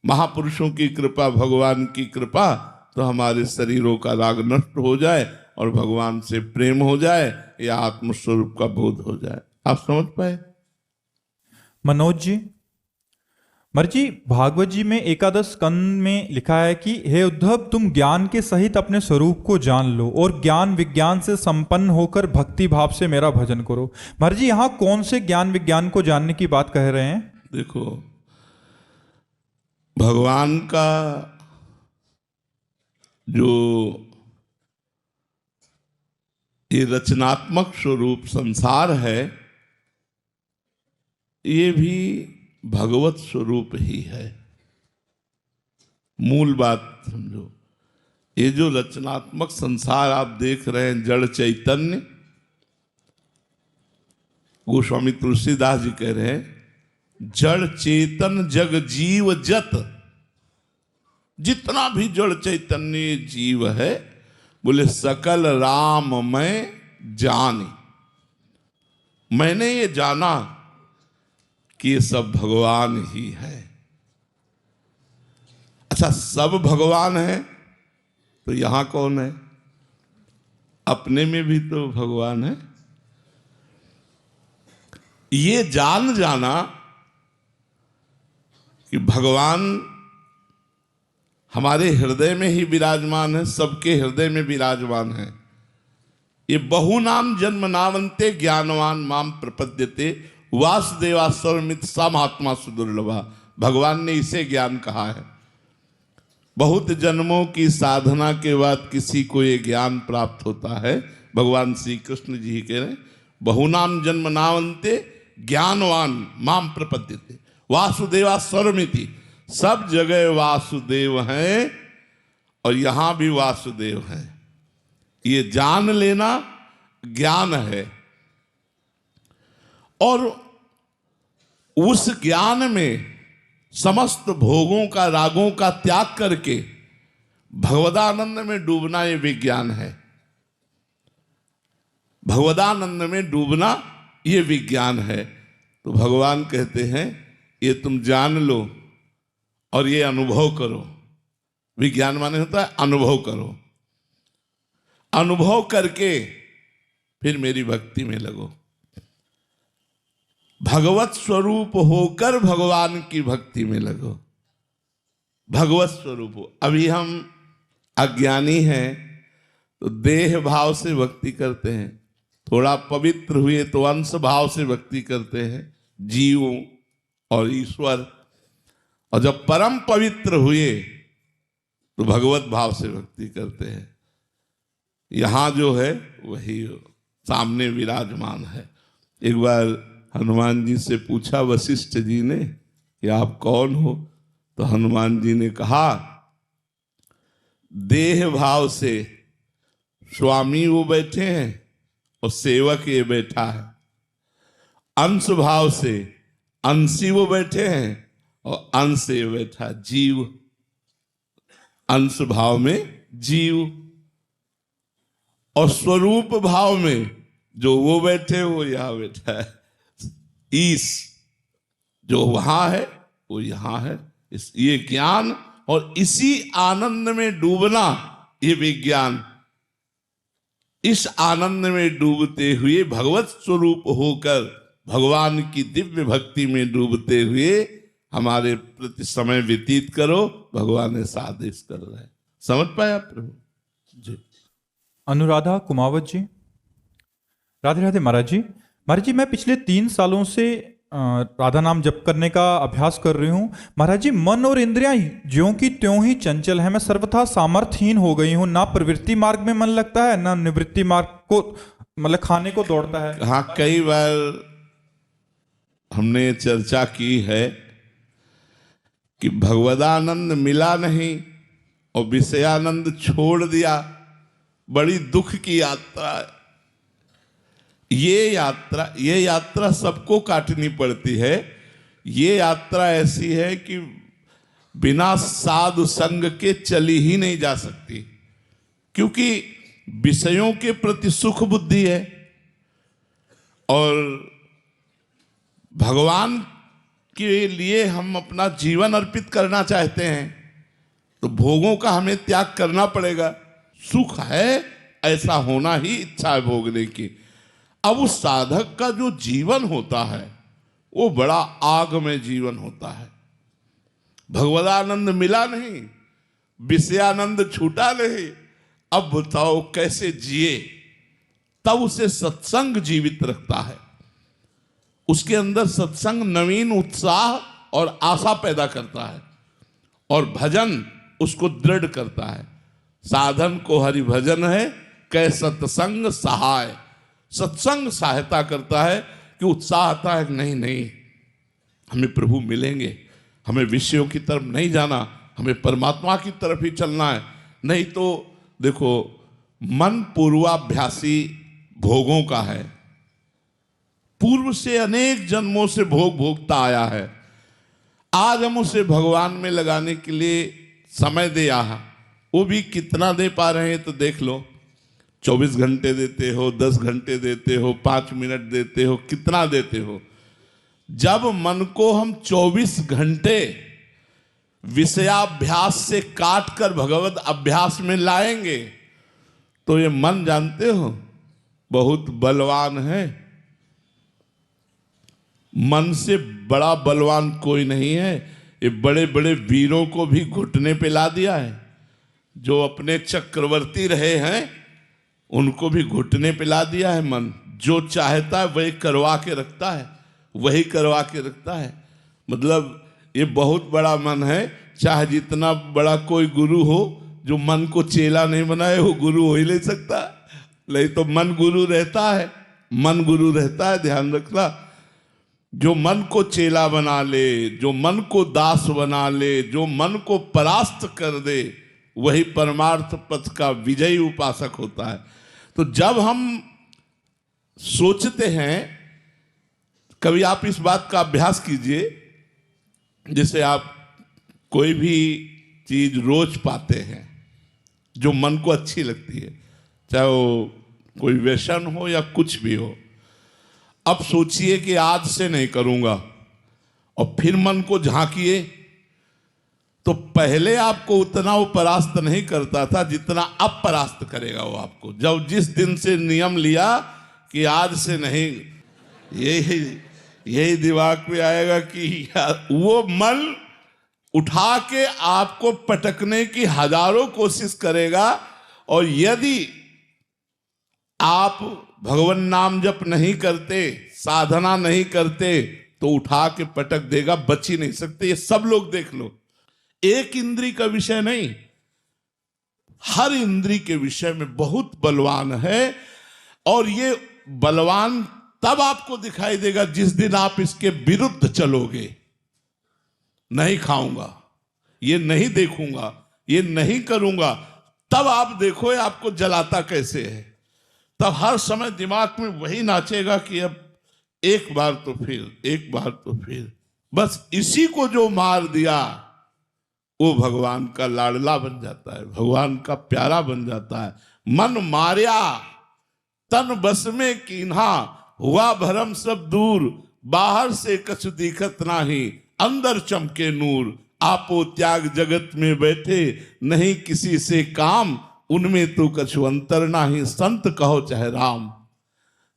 महापुरुषों की कृपा, भगवान की कृपा, तो हमारे शरीरों का राग नष्ट हो जाए और भगवान से प्रेम हो जाए या आत्मस्वरूप का बोध हो जाए। आप समझ पाए? मनोज जी, मर्जी भागवत जी में एकादश स्कंद में लिखा है कि हे उद्धव, तुम ज्ञान के सहित अपने स्वरूप को जान लो और ज्ञान विज्ञान से संपन्न होकर भक्ति भाव से मेरा भजन करो। मर्जी यहाँ कौन से ज्ञान विज्ञान को जानने की बात कह रहे हैं? देखो, भगवान का जो ये रचनात्मक स्वरूप संसार है, ये भी भगवत स्वरूप ही है। मूल बात समझो, ये जो रचनात्मक संसार आप देख रहे हैं, जड़ चैतन्य, गोस्वामी तुलसीदास जी कह रहे हैं, जड़ चेतन जग जीव जत, जितना भी जड़ चैतन्य जीव है, बोले सकल राम मैं जानी, मैंने ये जाना कि ये सब भगवान ही है। अच्छा, सब भगवान है तो यहां कौन है? अपने में भी तो भगवान है। ये जान जाना कि भगवान हमारे हृदय में ही विराजमान है, सबके हृदय में विराजमान है। ये बहुनाम जन्म नावंते ज्ञानवान माम प्रपद्यते वासुदेवा सर्वमित सा महात्मा सुदुर्लभा। भगवान ने इसे ज्ञान कहा है। बहुत जन्मों की साधना के बाद किसी को ये ज्ञान प्राप्त होता है। भगवान श्री कृष्ण जी कह रहे हैं, बहुनाम जन्म नावंते ज्ञानवान माम प्रपद्यते वासुदेवा सर्वमिति। सब जगह वासुदेव हैं और यहां भी वासुदेव हैं। ये जान लेना ज्ञान है। और उस ज्ञान में समस्त भोगों का, रागों का त्याग करके भगवदानंद में डूबना, ये विज्ञान है। भगवदानंद में डूबना ये विज्ञान है। तो भगवान कहते हैं, ये तुम जान लो और ये अनुभव करो। विज्ञान माने होता है अनुभव करो। अनुभव करके फिर मेरी भक्ति में लगो। भगवत स्वरूप होकर भगवान की भक्ति में लगो। भगवत स्वरूप हो। अभी हम अज्ञानी हैं तो देह भाव से भक्ति करते हैं, थोड़ा पवित्र हुए तो अंश भाव से भक्ति करते हैं, जीवों और ईश्वर। और जब परम पवित्र हुए तो भगवत भाव से भक्ति करते हैं। यहां जो है वही सामने विराजमान है। एक बार हनुमान जी से पूछा वशिष्ठ जी ने कि आप कौन हो? तो हनुमान जी ने कहा, देह भाव से स्वामी वो बैठे हैं और सेवक ये बैठा है। अंश भाव से अंशी वो बैठे हैं और अंश से बैठा जीव। अंश भाव में जीव और स्वरूप भाव में जो वो बैठे वो यहां बैठा है। ईश जो वहां है वो यहां है। ये ज्ञान और इसी आनंद में डूबना ये विज्ञान। इस आनंद में डूबते हुए भगवत स्वरूप होकर भगवान की दिव्य भक्ति में डूबते हुए हमारे प्रति समय व्यतीत करो। भगवान ऐसा आदेश कर रहे हैं। समझ पाए आप प्रभु जी? अनुराधा कुमावत जी, राधे राधे महाराज जी। महाराज जी, मैं पिछले 3 सालों से राधा नाम जप करने का अभ्यास कर रही हूँ। महाराज जी, मन और इंद्रियां ज्यों की त्यों ही चंचल है। मैं सर्वथा सामर्थ्यहीन हो गई हूँ। ना प्रवृत्ति मार्ग में मन लगता है, ना निवृत्ति मार्ग को, मतलब खाने को दौड़ता है। हाँ, कई बार हमने चर्चा की है कि भगवदानंद मिला नहीं और विषयानंद छोड़ दिया बड़ी दुख की यात्रा है। ये यात्रा सबको काटनी पड़ती है। ये यात्रा ऐसी है कि बिना साधु संग के चली ही नहीं जा सकती, क्योंकि विषयों के प्रति सुख बुद्धि है और भगवान के लिए हम अपना जीवन अर्पित करना चाहते हैं, तो भोगों का हमें त्याग करना पड़ेगा। सुख है ऐसा होना ही इच्छा है भोगने की। अब उस साधक का जो जीवन होता है वो बड़ा आग में जीवन होता है। भगवदानंद मिला नहीं, विषयानंद छूटा नहीं, अब बताओ कैसे जिए। तब उसे सत्संग जीवित रखता है, उसके अंदर सत्संग नवीन उत्साह और आशा पैदा करता है और भजन उसको दृढ़ करता है। साधन को हरि भजन है कै सत्संग सहाय। सत्संग सहायता करता है कि उत्साह आता है, नहीं हमें प्रभु मिलेंगे, हमें विषयों की तरफ नहीं जाना, हमें परमात्मा की तरफ ही चलना है। नहीं तो देखो, मन पूर्वाभ्यासी भोगों का है, पूर्व से अनेक जन्मों से भोग भोगता आया है। आज हम उसे भगवान में लगाने के लिए समय दे आया, वो भी कितना दे पा रहे हैं तो देख लो। 24 घंटे देते हो, 10 घंटे देते हो, 5 मिनट देते हो, कितना देते हो। जब मन को हम 24 घंटे विषयाभ्यास से काट कर भगवत अभ्यास में लाएंगे तो ये मन, जानते हो, बहुत बलवान है। मन से बड़ा बलवान कोई नहीं है। ये बड़े बड़े वीरों को भी घुटने पे ला दिया है। जो अपने चक्रवर्ती रहे हैं उनको भी घुटने पे ला दिया है मन। जो चाहता है वही करवा के रखता है, वही करवा के रखता है। मतलब ये बहुत बड़ा मन है। चाहे जितना बड़ा कोई गुरु हो, जो मन को चेला नहीं बनाए वो गुरु हो ही नहीं सकता। नहीं तो मन गुरु रहता है, मन गुरु रहता है, ध्यान रखना। जो मन को चेला बना ले, जो मन को दास बना ले, जो मन को परास्त कर दे, वही परमार्थ पथ का विजयी उपासक होता है। तो जब हम सोचते हैं, कभी आप इस बात का अभ्यास कीजिए, जैसे आप कोई भी चीज रोज पाते हैं जो मन को अच्छी लगती है, चाहे वो कोई व्यसन हो या कुछ भी हो। अब सोचिए कि आज से नहीं करूंगा, और फिर मन को झांकिए तो पहले आपको उतना वो परास्त नहीं करता था जितना अब परास्त करेगा वो आपको। जब जिस दिन से नियम लिया कि आज से नहीं, यही दिमाग में आएगा कि वो मन उठा के आपको पटकने की हजारों कोशिश करेगा। और यदि आप भगवान नाम जप नहीं करते, साधना नहीं करते, तो उठा के पटक देगा, बच ही नहीं सकते। ये सब लोग देख लो। एक इंद्री का विषय नहीं, हर इंद्री के विषय में बहुत बलवान है। और ये बलवान तब आपको दिखाई देगा जिस दिन आप इसके विरुद्ध चलोगे। नहीं खाऊंगा, ये नहीं देखूंगा, ये नहीं करूंगा, तब आप देखो आपको जलाता कैसे है। तब हर समय दिमाग में वही नाचेगा कि अब एक बार तो फिर, एक बार तो फिर। बस इसी को जो मार दिया वो भगवान का लाडला बन जाता है, भगवान का प्यारा बन जाता है। मन मार्या तन बस में कीन्हा, हुआ भरम सब दूर, बाहर से कछु दिखत नाही, अंदर चमके नूर। आपो त्याग जगत में बैठे, नहीं किसी से काम, उनमें तो कछु अंतर नाही, संत कहो चाहे राम।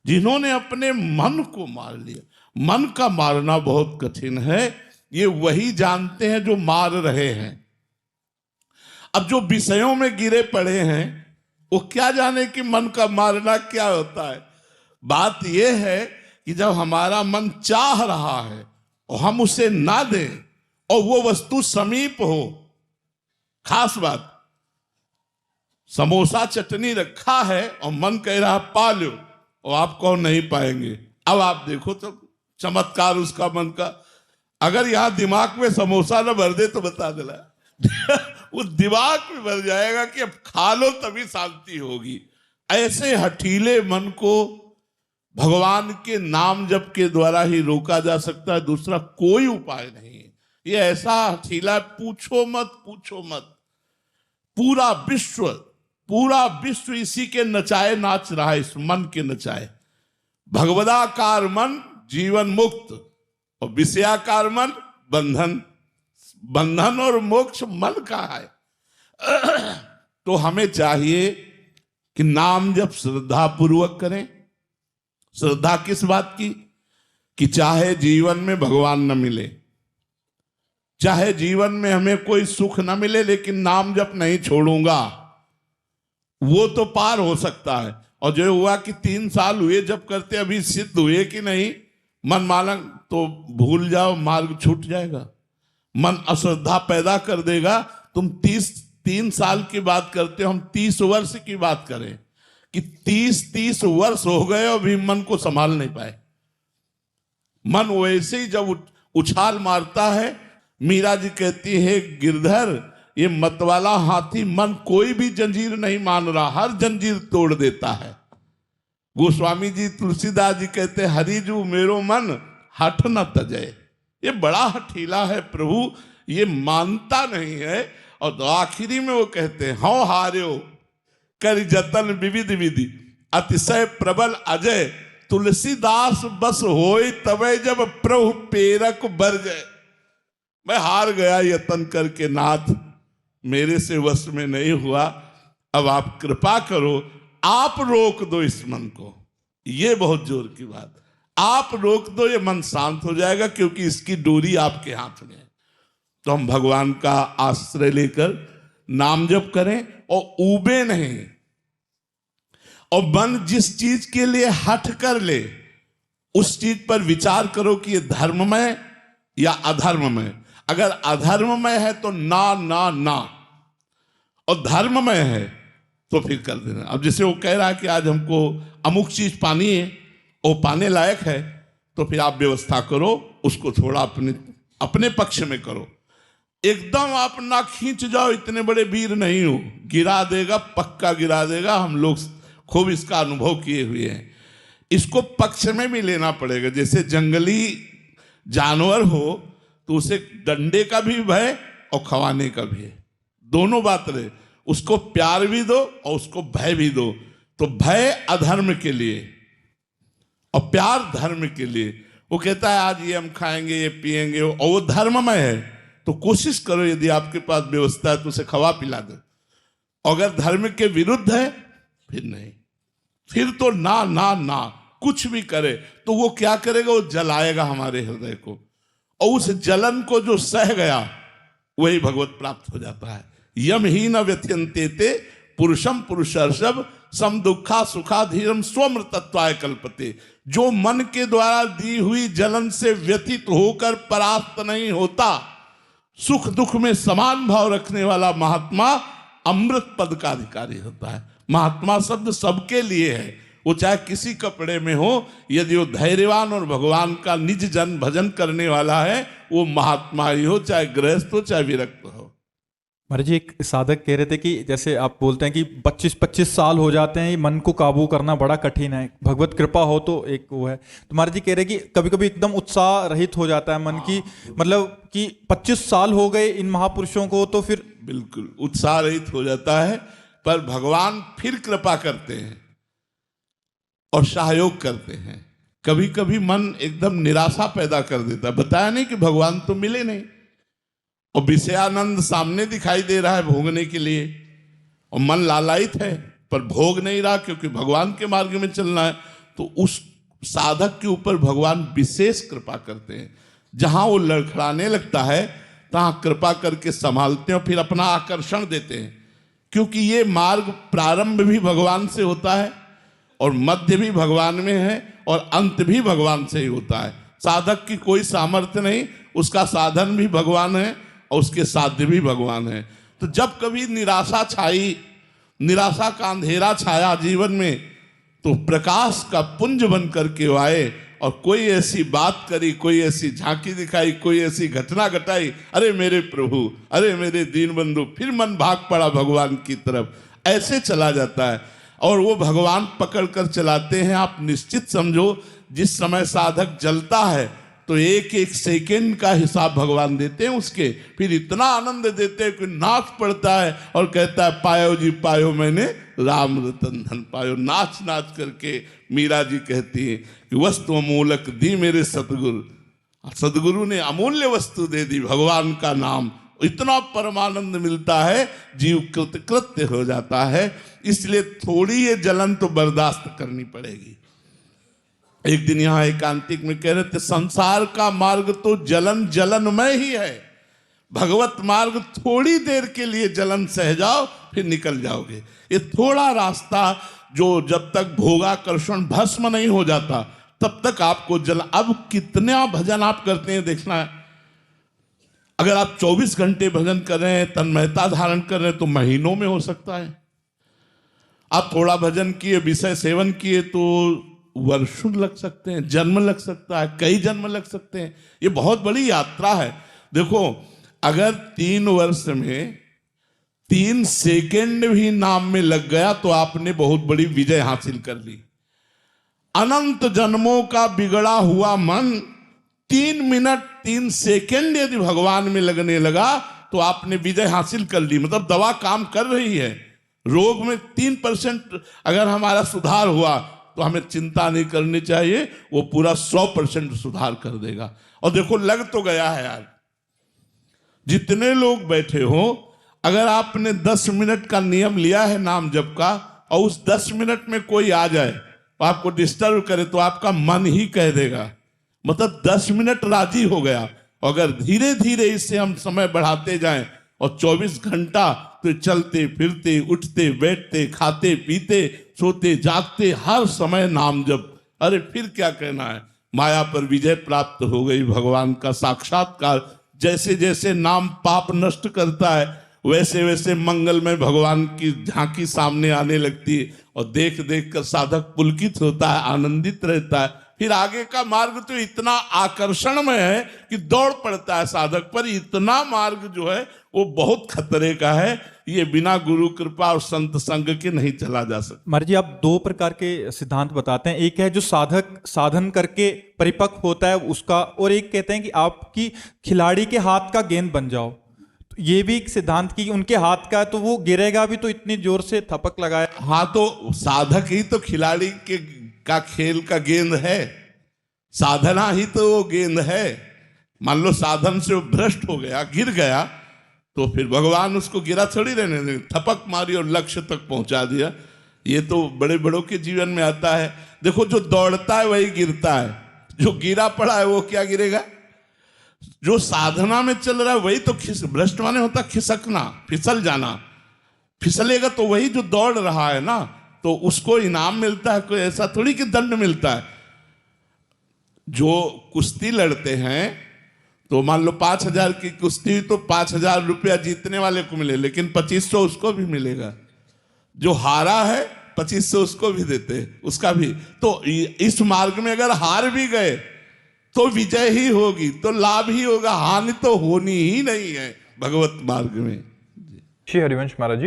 जिन्होंने अपने मन को मार लिया, मन का मारना बहुत कठिन है, ये वही जानते हैं जो मार रहे हैं। अब जो विषयों में गिरे पड़े हैं वो क्या जाने कि मन का मारना क्या होता है। बात यह है कि जब हमारा मन चाह रहा है और हम उसे ना दें और वो वस्तु समीप हो, खास बात, समोसा चटनी रखा है और मन कह रहा पा लो, और आप कौन नहीं पाएंगे। अब आप देखो तो चमत्कार उसका मन का। अगर यहां दिमाग में समोसा न भर दे तो बता देना, वो दिमाग में भर जाएगा कि अब खा लो तभी शांति होगी। ऐसे हठीले मन को भगवान के नाम जप के द्वारा ही रोका जा सकता है, दूसरा कोई उपाय नहीं है। ये ऐसा हठीला, पूछो मत पूछो मत। पूरा विश्व इसी के नचाए नाच रहा है, इस मन के नचाए। भगवदाकार मन जीवन मुक्त और विषयाकार मन बंधन और मोक्ष मन का है। तो हमें चाहिए कि नाम जब श्रद्धा पूर्वक करें। श्रद्धा किस बात की? कि चाहे जीवन में भगवान न मिले, चाहे जीवन में हमें कोई सुख न मिले, लेकिन नाम जप नहीं छोड़ूंगा, वो तो पार हो सकता है। और जो हुआ कि 3 साल हुए जब करते, अभी सिद्ध हुए कि नहीं, मन मालंग, तो भूल जाओ, मार्ग छूट जाएगा। मन अश्रद्धा पैदा कर देगा। तुम 3 साल की बात करते हो, हम 30 वर्ष की बात करें कि 30 वर्ष हो गए और भी मन को संभाल नहीं पाए। मन वैसे ही जब उछाल मारता है, मीरा जी कहती है, गिरधर ये मतवाला हाथी मन कोई भी जंजीर नहीं मान रहा, हर जंजीर तोड़ देता है। गोस्वामी जी, तुलसीदास जी कहते, हरिजू मेरो मन हठ न तजय। ये बड़ा हठीला है प्रभु, ये मानता नहीं है। और तो आखिरी में वो कहते हैं, हौ हार्यो कर जतन विविध विधि अतिशय प्रबल अजय, तुलसीदास बस होय तबे जब प्रभु पेरक बरजय। मैं हार गया यतन करके नाथ, मेरे से वश में नहीं हुआ, अब आप कृपा करो, आप रोक दो इस मन को। ये बहुत जोर की बात, आप रोक दो, ये मन शांत हो जाएगा, क्योंकि इसकी डोरी आपके हाथ में है। तो हम भगवान का आश्रय लेकर नाम जप करें और ऊबे नहीं। और मन जिस चीज के लिए हठ कर ले, उस चीज पर विचार करो कि ये धर्ममय या अधर्ममय। अगर अधर्ममय है तो ना ना ना, और धर्ममय है तो फिर कर देना। अब जैसे वो कह रहा है कि आज हमको अमुक चीज पानी है, वो पाने लायक है, तो फिर आप व्यवस्था करो, उसको थोड़ा अपने पक्ष में करो। एकदम आप ना खींच जाओ, इतने बड़े वीर नहीं हो, गिरा देगा, पक्का गिरा देगा। हम लोग खूब इसका अनुभव किए हुए हैं। इसको पक्ष में भी लेना पड़ेगा। जैसे जंगली जानवर हो तो उसे डंडे का भी भय और खवाने का भी है, दोनों बात रहे। उसको प्यार भी दो और उसको भय भी दो। तो भय अधर्म के लिए और प्यार धर्म के लिए। वो कहता है आज ये हम खाएंगे, ये पिएंगे, और वो धर्ममय है, तो कोशिश करो यदि आपके पास व्यवस्था है तो उसे खवा पिला दो। अगर धर्म के विरुद्ध है फिर नहीं, फिर तो ना ना ना, कुछ भी करे तो वो क्या करेगा, वो जलाएगा हमारे हृदय को, और उस जलन को जो सह गया वही भगवत प्राप्त हो जाता है। यम ही न व्यथ्यन्ते ते पुरुषम पुरुषर्षभ सम दुखा सुखा धीरम स्वमृतत्वाय कल्पते। जो मन के द्वारा दी हुई जलन से व्यथित होकर परास्त नहीं होता, सुख दुख में समान भाव रखने वाला महात्मा अमृत पद का अधिकारी होता है। महात्मा शब्द सबके लिए है, वो चाहे किसी कपड़े में हो, यदि वो धैर्यवान और भगवान का निज जन भजन करने वाला है, वो महात्मा ही हो, चाहे गृहस्थ हो चाहे विरक्त हो। महाराज जी, एक साधक कह रहे थे कि जैसे आप बोलते हैं कि 25-25 साल हो जाते हैं, मन को काबू करना बड़ा कठिन है, भगवत कृपा हो तो एक वो है। तो महाराज जी कह रहे हैं कि कभी कभी एकदम उत्साह रहित हो जाता है मन की, मतलब कि 25 साल हो गए इन महापुरुषों को, तो फिर बिल्कुल उत्साह रहित हो जाता है। पर भगवान फिर कृपा करते हैं और सहयोग करते हैं। कभी कभी मन एकदम निराशा पैदा कर देता है। बताया नहीं कि भगवान तो मिले नहीं, और विषयानंद सामने दिखाई दे रहा है भोगने के लिए, और मन लालायित है पर भोग नहीं रहा, क्योंकि भगवान के मार्ग में चलना है। तो उस साधक के ऊपर भगवान विशेष कृपा करते हैं। जहां वो लड़खड़ाने लगता है तहां कृपा करके संभालते हैं और फिर अपना आकर्षण देते हैं। क्योंकि ये मार्ग प्रारंभ भी भगवान से होता है और मध्य भी भगवान में है और अंत भी भगवान से ही होता है। साधक की कोई सामर्थ्य नहीं, उसका साधन भी भगवान है और उसके साध्य भी भगवान है। तो जब कभी निराशा छाई, निराशा का अंधेरा छाया जीवन में, तो प्रकाश का पुंज बन करके आए और कोई ऐसी बात करी, कोई ऐसी झांकी दिखाई, कोई ऐसी घटना घटाई, अरे मेरे प्रभु, अरे मेरे दीन बंधु, फिर मन भाग पड़ा भगवान की तरफ, ऐसे चला जाता है। और वो भगवान पकड़ कर चलाते हैं। आप निश्चित समझो, जिस समय साधक जलता है तो एक एक सेकेंड का हिसाब भगवान देते हैं उसके, फिर इतना आनंद देते हैं कि नाच पड़ता है और कहता है पायो जी पायो, मैंने राम रतन धन पायो। नाच नाच करके मीरा जी कहती है कि वस्तु अमूलक दी मेरे सतगुरु, सदगुरु ने अमूल्य वस्तु दे दी, भगवान का नाम। इतना परमानंद मिलता है, जीव कृतकृत्य हो जाता है। इसलिए थोड़ी ये जलन तो बर्दाश्त करनी पड़ेगी। एक दिन यहाँ एकांतिक में कह रहे थे, संसार का मार्ग तो जलन जलनमय ही है, भगवत मार्ग थोड़ी देर के लिए जलन सह जाओ फिर निकल जाओगे। ये थोड़ा रास्ता जो जब तक भोगाकर्षण भस्म नहीं हो जाता तब तक आपको जलन। अब कितना भजन आप करते हैं देखना है। अगर आप 24 घंटे भजन कर रहे हैं, तन्मयता धारण कर रहे हैं, तो महीनों में हो सकता है। आप थोड़ा भजन किए, विषय सेवन किए, तो वर्षों लग सकते हैं, जन्म लग सकता है, कई जन्म लग सकते हैं। ये बहुत बड़ी यात्रा है। देखो, अगर 3 वर्ष में 3 सेकेंड भी नाम में लग गया तो आपने बहुत बड़ी विजय हासिल कर ली। अनंत जन्मों का बिगड़ा हुआ मन 3 मिनट 3 सेकेंड यदि भगवान में लगने लगा तो आपने विजय हासिल कर ली। मतलब दवा काम कर रही है। रोग में 3% अगर हमारा सुधार हुआ तो हमें चिंता नहीं करनी चाहिए, वो पूरा 100% सुधार कर देगा। और देखो, लग तो गया है यार। जितने लोग बैठे हो, अगर आपने 10 मिनट का नियम लिया है नाम जप का, और उस 10 मिनट में कोई आ जाए तो आपको डिस्टर्ब करे, तो आपका मन ही कह देगा, मतलब 10 मिनट राजी हो गया। अगर धीरे धीरे इससे हम समय बढ़ाते जाएं और 24 घंटा तो चलते फिरते, उठते बैठते, खाते पीते, सोते जागते, हर समय नाम जप, अरे फिर क्या कहना है। माया पर विजय प्राप्त हो गई, भगवान का साक्षात्कार। जैसे जैसे नाम पाप नष्ट करता है, वैसे वैसे मंगलमय भगवान की झांकी सामने आने लगती है, और देख देख कर साधक पुलकित होता है, आनंदित रहता है। फिर आगे का मार्ग तो इतना आकर्षण में है कि दौड़ पड़ता है साधक पर। इतना मार्ग जो है वो बहुत खतरे का है। ये बिना गुरु कृपा और संत संग के नहीं चला जा सकता। महाराज जी, आप 2 प्रकार के सिद्धांत बताते हैं। एक है जो साधक साधन करके परिपक्व होता है उसका, और एक कहते हैं कि आपकी खिलाड़ी के हाथ का गेंद बन जाओ। तो ये भी एक सिद्धांत की उनके हाथ का, तो वो गिरेगा भी तो इतनी जोर से थपक लगाए। हाँ, तो साधक ही तो खिलाड़ी के का खेल का गेंद है, साधना ही तो वो गेंद है। मान लो साधन से वो भ्रष्ट हो गया, गिर गया, तो फिर भगवान उसको गिरा थोड़ी रहने देंगे, थपक मारी और लक्ष्य तक पहुंचा दिया। ये तो बड़े बड़ों के जीवन में आता है। देखो, जो दौड़ता है वही गिरता है, जो गिरा पड़ा है वो क्या गिरेगा। जो साधना में चल रहा है वही तो भ्रष्ट माने होता खिसकना, फिसल जाना। फिसलेगा तो वही जो दौड़ रहा है ना, तो उसको इनाम मिलता है। कोई ऐसा थोड़ी कि दंड मिलता है। जो कुश्ती लड़ते हैं तो मान लो 5000 की कुश्ती, तो 5000 रुपया जीतने वाले को मिले, लेकिन 2500 उसको भी मिलेगा। जो हारा है 2500 उसको भी देते हैं, उसका भी। तो इस मार्ग में अगर हार भी गए तो विजय ही होगी, तो लाभ ही होगा, हानि तो होनी ही नहीं है भगवत मार्ग में। श्री हरिवंश महाराज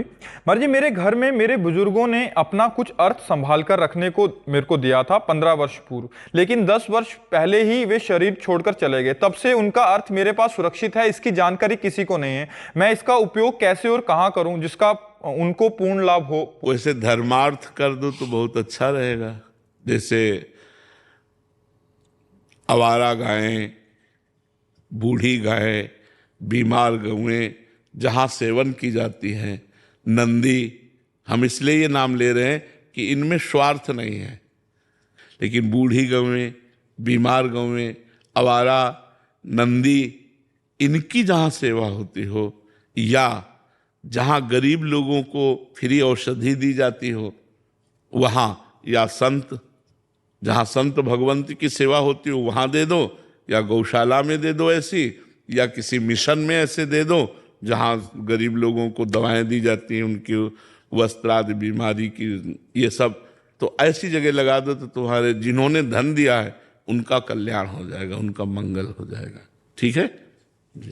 जी, मेरे घर में मेरे बुजुर्गों ने अपना कुछ अर्थ संभाल कर रखने को मेरे को दिया था 15 वर्ष पूर्व, लेकिन 10 वर्ष पहले ही वे शरीर छोड़कर चले गए। तब से उनका अर्थ मेरे पास सुरक्षित है, इसकी जानकारी किसी को नहीं है। मैं इसका उपयोग कैसे और कहाँ करूं जिसका उनको पूर्ण लाभ हो। वैसे धर्मार्थ कर दो तो बहुत अच्छा रहेगा। जैसे आवारा गायें, बूढ़ी गायें, बीमार गौएं जहाँ सेवन की जाती हैं, नंदी, हम इसलिए ये नाम ले रहे हैं कि इनमें स्वार्थ नहीं है। लेकिन बूढ़ी गौएं, बीमार गौएं, आवारा, नंदी, इनकी जहाँ सेवा होती हो, या जहाँ गरीब लोगों को फ्री औषधि दी जाती हो वहाँ, या संत, जहाँ संत भगवंत की सेवा होती हो वहाँ दे दो, या गौशाला में दे दो ऐसी, या किसी मिशन में ऐसे दे दो जहाँ गरीब लोगों को दवाएं दी जाती हैं, उनकी वस्त्र आदि बीमारी की, ये सब। तो ऐसी जगह लगा दो तो तुम्हारे जिन्होंने धन दिया है उनका कल्याण हो जाएगा, उनका मंगल हो जाएगा। ठीक है।